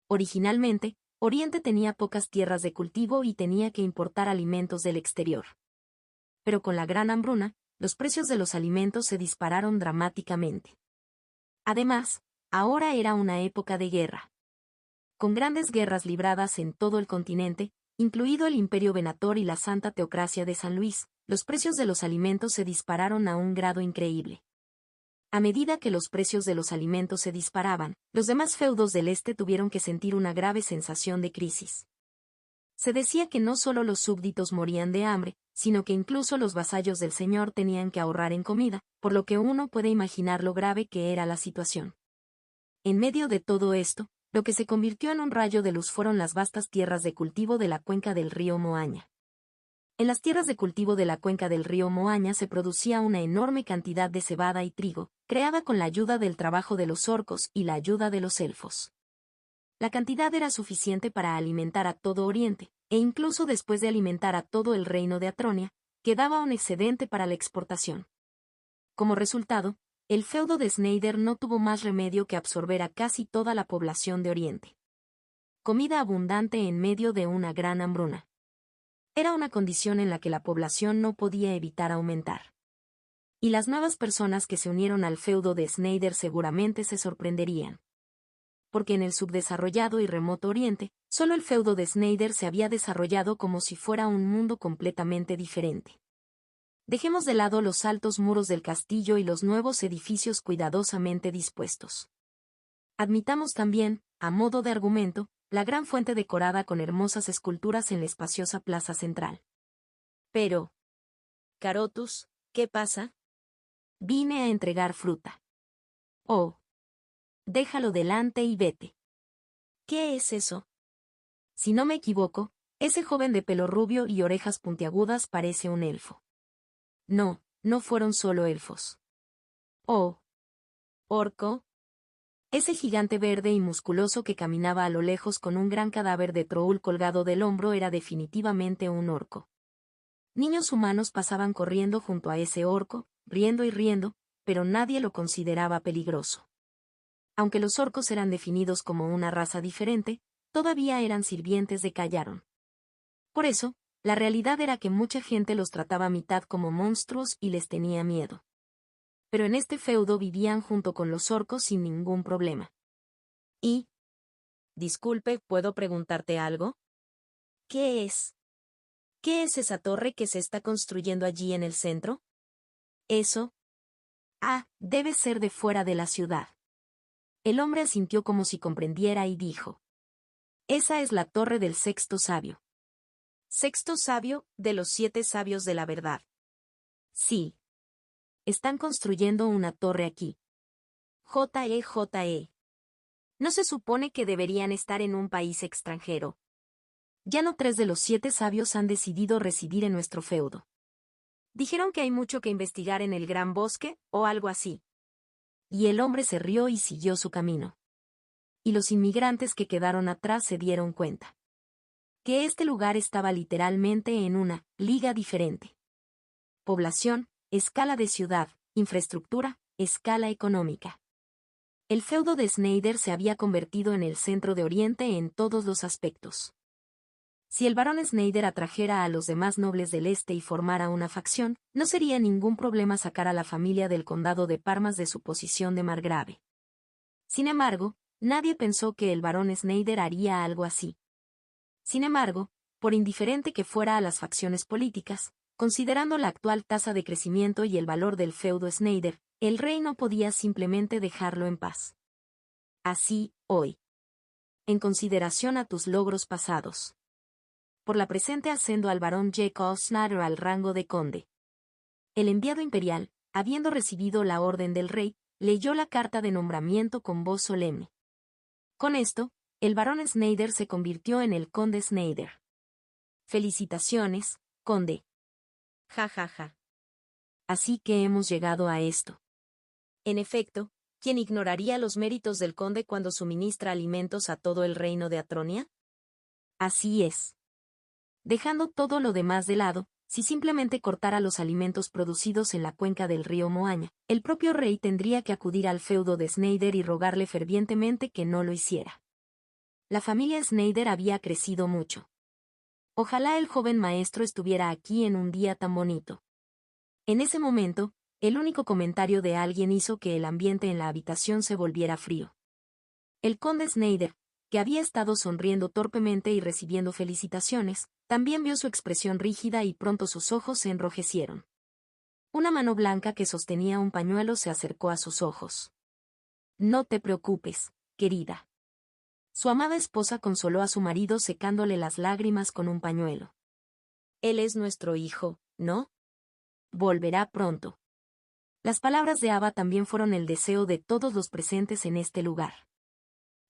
Originalmente, Oriente tenía pocas tierras de cultivo y tenía que importar alimentos del exterior. Pero con la gran hambruna, los precios de los alimentos se dispararon dramáticamente. Además, ahora era una época de guerra. Con grandes guerras libradas en todo el continente, incluido el Imperio Venator y la Santa Teocracia de San Luis, los precios de los alimentos se dispararon a un grado increíble. A medida que los precios de los alimentos se disparaban, los demás feudos del este tuvieron que sentir una grave sensación de crisis. Se decía que no solo los súbditos morían de hambre, sino que incluso los vasallos del señor tenían que ahorrar en comida, por lo que uno puede imaginar lo grave que era la situación. En medio de todo esto, lo que se convirtió en un rayo de luz fueron las vastas tierras de cultivo de la cuenca del río Moaña. En las tierras de cultivo de la cuenca del río Moaña se producía una enorme cantidad de cebada y trigo, creada con la ayuda del trabajo de los orcos y la ayuda de los elfos. La cantidad era suficiente para alimentar a todo Oriente, e incluso después de alimentar a todo el reino de Atronia, quedaba un excedente para la exportación. Como resultado, el feudo de Snyder no tuvo más remedio que absorber a casi toda la población de Oriente. Comida abundante en medio de una gran hambruna. Era una condición en la que la población no podía evitar aumentar. Y las nuevas personas que se unieron al feudo de Snyder seguramente se sorprenderían. Porque en el subdesarrollado y remoto Oriente, solo el feudo de Snyder se había desarrollado como si fuera un mundo completamente diferente. Dejemos de lado los altos muros del castillo y los nuevos edificios cuidadosamente dispuestos. Admitamos también, a modo de argumento, la gran fuente decorada con hermosas esculturas en la espaciosa plaza central. Pero, Carotus, ¿qué pasa? Vine a entregar fruta. Oh. Déjalo delante y vete. ¿Qué es eso? Si no me equivoco, ese joven de pelo rubio y orejas puntiagudas parece un elfo. No, no fueron solo elfos. Oh. Orco. Ese gigante verde y musculoso que caminaba a lo lejos con un gran cadáver de troll colgado del hombro era definitivamente un orco. Niños humanos pasaban corriendo junto a ese orco, riendo y riendo, pero nadie lo consideraba peligroso. Aunque los orcos eran definidos como una raza diferente, todavía eran sirvientes de Callaron. Por eso, la realidad era que mucha gente los trataba a mitad como monstruos y les tenía miedo. Pero en este feudo vivían junto con los orcos sin ningún problema. Y... Disculpe, ¿puedo preguntarte algo? ¿Qué es? ¿Qué es esa torre que se está construyendo allí en el centro? Eso. Ah, debe ser de fuera de la ciudad. El hombre asintió como si comprendiera y dijo: esa es la torre del sexto sabio. ¿Sexto sabio, de los 7 sabios de la verdad? Sí. Están construyendo una torre aquí. JE. ¿No se supone que deberían estar en un país extranjero? Ya no 3 de los 7 sabios han decidido residir en nuestro feudo. Dijeron que hay mucho que investigar en el Gran Bosque, o algo así. Y el hombre se rió y siguió su camino. Y los inmigrantes que quedaron atrás se dieron cuenta que este lugar estaba literalmente en una liga diferente. Población, escala de ciudad, infraestructura, escala económica. El feudo de Snyder se había convertido en el centro de Oriente en todos los aspectos. Si el barón Snyder atrajera a los demás nobles del este y formara una facción, no sería ningún problema sacar a la familia del condado de Parmas de su posición de margrave. Sin embargo, nadie pensó que el barón Snyder haría algo así. Sin embargo, por indiferente que fuera a las facciones políticas, considerando la actual tasa de crecimiento y el valor del feudo Snyder, el rey no podía simplemente dejarlo en paz. Así, hoy. En consideración a tus logros pasados. Por la presente ascendo al barón Jacob Snyder al rango de conde. El enviado imperial, habiendo recibido la orden del rey, leyó la carta de nombramiento con voz solemne. Con esto, el barón Snyder se convirtió en el conde Snyder. Felicitaciones, conde. Ja ja ja. Así que hemos llegado a esto. En efecto, ¿quién ignoraría los méritos del conde cuando suministra alimentos a todo el reino de Atronia? Así es. Dejando todo lo demás de lado, si simplemente cortara los alimentos producidos en la cuenca del río Moaña, el propio rey tendría que acudir al feudo de Snyder y rogarle fervientemente que no lo hiciera. La familia Snyder había crecido mucho. Ojalá el joven maestro estuviera aquí en un día tan bonito. En ese momento, el único comentario de alguien hizo que el ambiente en la habitación se volviera frío. El conde Snyder, que había estado sonriendo torpemente y recibiendo felicitaciones, también vio su expresión rígida y pronto sus ojos se enrojecieron. Una mano blanca que sostenía un pañuelo se acercó a sus ojos. No te preocupes, querida. Su amada esposa consoló a su marido secándole las lágrimas con un pañuelo. Él es nuestro hijo, ¿no? Volverá pronto. Las palabras de Ava también fueron el deseo de todos los presentes en este lugar.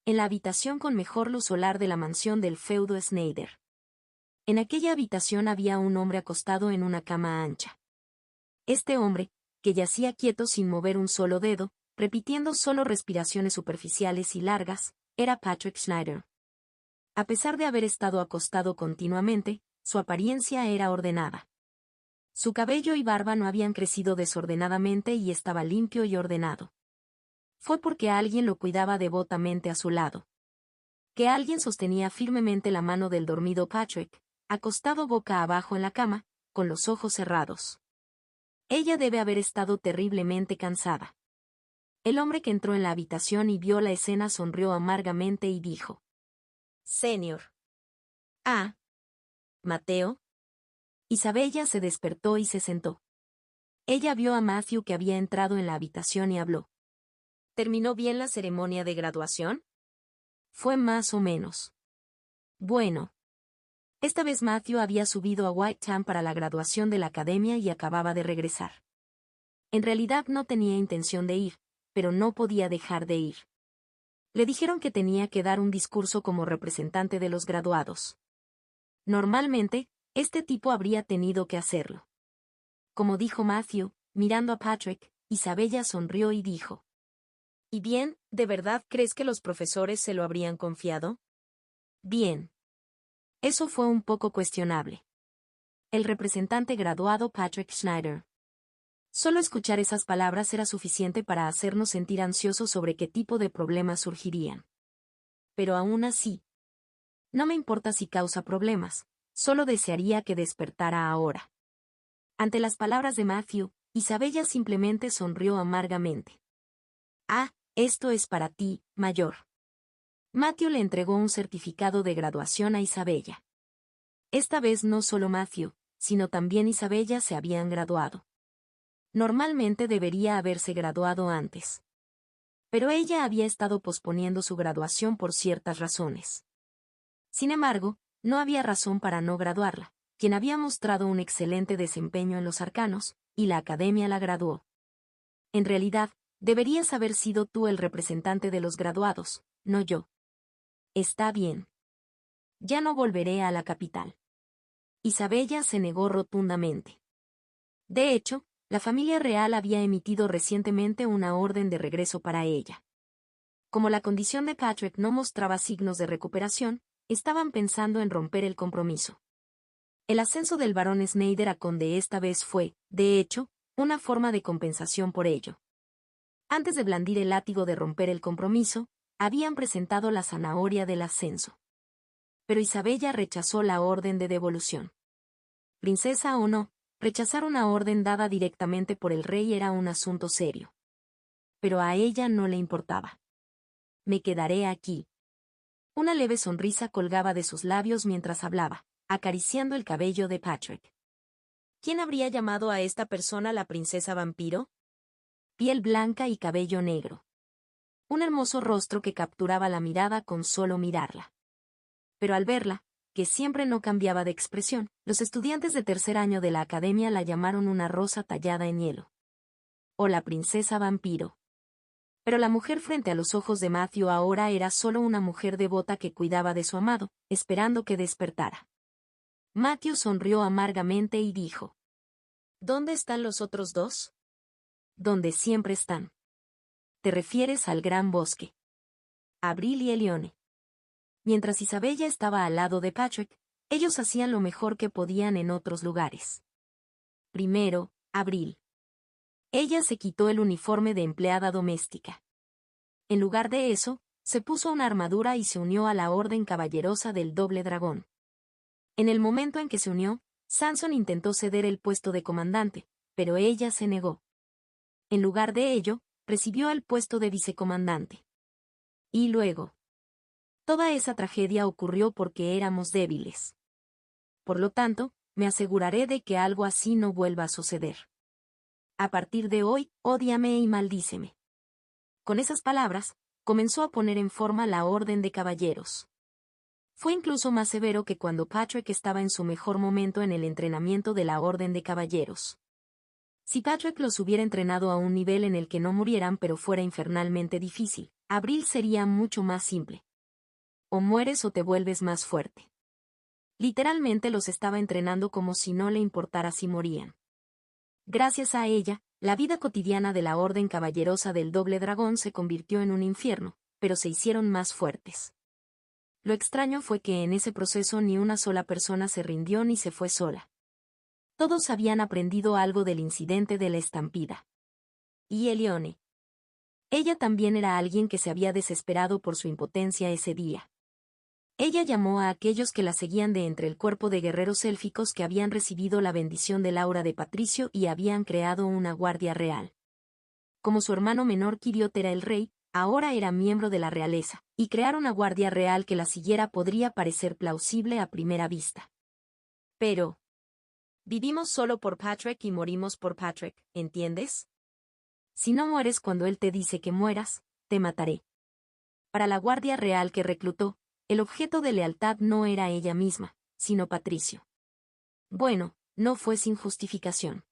En la habitación con mejor luz solar de la mansión del feudo Snyder. En aquella habitación había un hombre acostado en una cama ancha. Este hombre, que yacía quieto sin mover un solo dedo, repitiendo solo respiraciones superficiales y largas, era Patrick Snyder. A pesar de haber estado acostado continuamente, su apariencia era ordenada. Su cabello y barba no habían crecido desordenadamente y estaba limpio y ordenado. Fue porque alguien lo cuidaba devotamente a su lado. Que alguien sostenía firmemente la mano del dormido Patrick, acostado boca abajo en la cama, con los ojos cerrados. Ella debe haber estado terriblemente cansada. El hombre que entró en la habitación y vio la escena sonrió amargamente y dijo: Señor. Ah. Mateo. Isabella se despertó y se sentó. Ella vio a Matthew que había entrado en la habitación y habló. ¿Terminó bien la ceremonia de graduación? Fue más o menos. Bueno. Esta vez Matthew había subido a Whitetown para la graduación de la academia y acababa de regresar. En realidad no tenía intención de ir, pero no podía dejar de ir. Le dijeron que tenía que dar un discurso como representante de los graduados. Normalmente, este tipo habría tenido que hacerlo. Como dijo Matthew, mirando a Patrick, Isabella sonrió y dijo: ¿Y bien, de verdad crees que los profesores se lo habrían confiado? Bien. Eso fue un poco cuestionable. El representante graduado Patrick Snyder. Solo escuchar esas palabras era suficiente para hacernos sentir ansiosos sobre qué tipo de problemas surgirían. Pero aún así, no me importa si causa problemas, solo desearía que despertara ahora. Ante las palabras de Matthew, Isabella simplemente sonrió amargamente. Ah, esto es para ti, mayor. Matthew le entregó un certificado de graduación a Isabella. Esta vez no solo Matthew, sino también Isabella se habían graduado. Normalmente debería haberse graduado antes. Pero ella había estado posponiendo su graduación por ciertas razones. Sin embargo, no había razón para no graduarla, quien había mostrado un excelente desempeño en los arcanos, y la academia la graduó. En realidad, deberías haber sido tú el representante de los graduados, no yo. Está bien. Ya no volveré a la capital. Isabella se negó rotundamente. De hecho, la familia real había emitido recientemente una orden de regreso para ella. Como la condición de Patrick no mostraba signos de recuperación, estaban pensando en romper el compromiso. El ascenso del barón Snyder a conde esta vez fue, de hecho, una forma de compensación por ello. Antes de blandir el látigo de romper el compromiso, habían presentado la zanahoria del ascenso. Pero Isabella rechazó la orden de devolución. Princesa o no, rechazar una orden dada directamente por el rey era un asunto serio. Pero a ella no le importaba. Me quedaré aquí. Una leve sonrisa colgaba de sus labios mientras hablaba, acariciando el cabello de Patrick. ¿Quién habría llamado a esta persona la princesa vampiro? Piel blanca y cabello negro. Un hermoso rostro que capturaba la mirada con solo mirarla. Pero al verla, que siempre no cambiaba de expresión, los estudiantes de tercer año de la academia la llamaron una rosa tallada en hielo. O la princesa vampiro. Pero la mujer frente a los ojos de Matthew ahora era solo una mujer devota que cuidaba de su amado, esperando que despertara. Matthew sonrió amargamente y dijo: ¿Dónde están los otros dos? Donde siempre están. ¿Te refieres al gran bosque? Abril y Elione. Mientras Isabella estaba al lado de Patrick, ellos hacían lo mejor que podían en otros lugares. Primero, Abril. Ella se quitó el uniforme de empleada doméstica. En lugar de eso, se puso una armadura y se unió a la orden caballerosa del doble dragón. En el momento en que se unió, Sanson intentó ceder el puesto de comandante, pero ella se negó. En lugar de ello, recibió el puesto de vicecomandante. Y luego. Toda esa tragedia ocurrió porque éramos débiles. Por lo tanto, me aseguraré de que algo así no vuelva a suceder. A partir de hoy, ódiame y maldíceme. Con esas palabras, comenzó a poner en forma la orden de caballeros. Fue incluso más severo que cuando Patrick estaba en su mejor momento en el entrenamiento de la orden de caballeros. Si Patrick los hubiera entrenado a un nivel en el que no murieran pero fuera infernalmente difícil, Abril sería mucho más simple. O mueres o te vuelves más fuerte. Literalmente los estaba entrenando como si no le importara si morían. Gracias a ella, la vida cotidiana de la Orden Caballerosa del Doble Dragón se convirtió en un infierno, pero se hicieron más fuertes. Lo extraño fue que en ese proceso ni una sola persona se rindió ni se fue sola. Todos habían aprendido algo del incidente de la estampida. Y Elione. Ella también era alguien que se había desesperado por su impotencia ese día. Ella llamó a aquellos que la seguían de entre el cuerpo de guerreros élficos que habían recibido la bendición del aura de Patricio y habían creado una guardia real. Como su hermano menor Kiriot era el rey, ahora era miembro de la realeza, y crear una guardia real que la siguiera podría parecer plausible a primera vista. Pero vivimos solo por Patrick y morimos por Patrick, ¿entiendes? Si no mueres cuando él te dice que mueras, te mataré. Para la guardia real que reclutó, el objeto de lealtad no era ella misma, sino Patricio. Bueno, no fue sin justificación.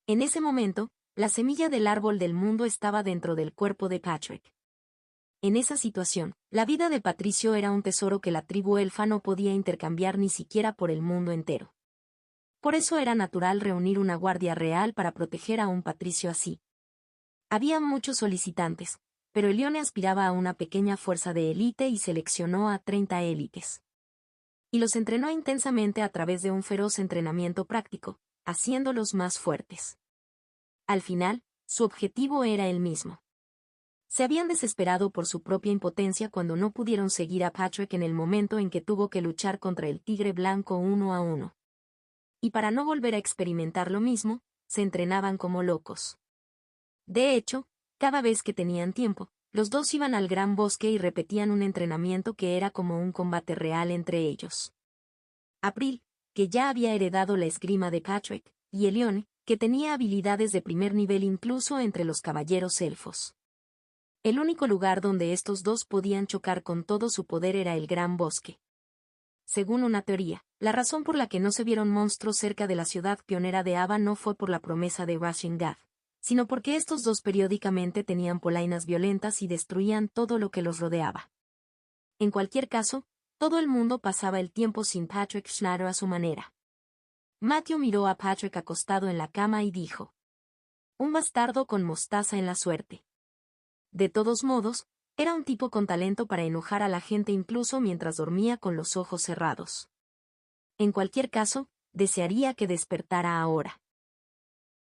En ese momento, la semilla del árbol del mundo estaba dentro del cuerpo de Patrick. En esa situación, la vida de Patricio era un tesoro que la tribu elfa no podía intercambiar ni siquiera por el mundo entero. Por eso era natural reunir una guardia real para proteger a un Patricio así. Había muchos solicitantes, pero Elione aspiraba a una pequeña fuerza de élite y seleccionó a 30 élites. Y los entrenó intensamente a través de un feroz entrenamiento práctico, haciéndolos más fuertes. Al final, su objetivo era el mismo. Se habían desesperado por su propia impotencia cuando no pudieron seguir a Patrick en el momento en que tuvo que luchar contra el tigre blanco 1-1. Y para no volver a experimentar lo mismo, se entrenaban como locos. De hecho, cada vez que tenían tiempo, los dos iban al gran bosque y repetían un entrenamiento que era como un combate real entre ellos. Abril, que ya había heredado la esgrima de Patrick, y Elione, que tenía habilidades de primer nivel incluso entre los caballeros elfos. El único lugar donde estos dos podían chocar con todo su poder era el gran bosque. Según una teoría, la razón por la que no se vieron monstruos cerca de la ciudad pionera de Ava no fue por la promesa de Rashingad, sino porque estos dos periódicamente tenían polainas violentas y destruían todo lo que los rodeaba. En cualquier caso, todo el mundo pasaba el tiempo sin Patrick Schneider a su manera. Matthew miró a Patrick acostado en la cama y dijo: un bastardo con mostaza en la suerte. De todos modos, era un tipo con talento para enojar a la gente incluso mientras dormía con los ojos cerrados. En cualquier caso, desearía que despertara ahora.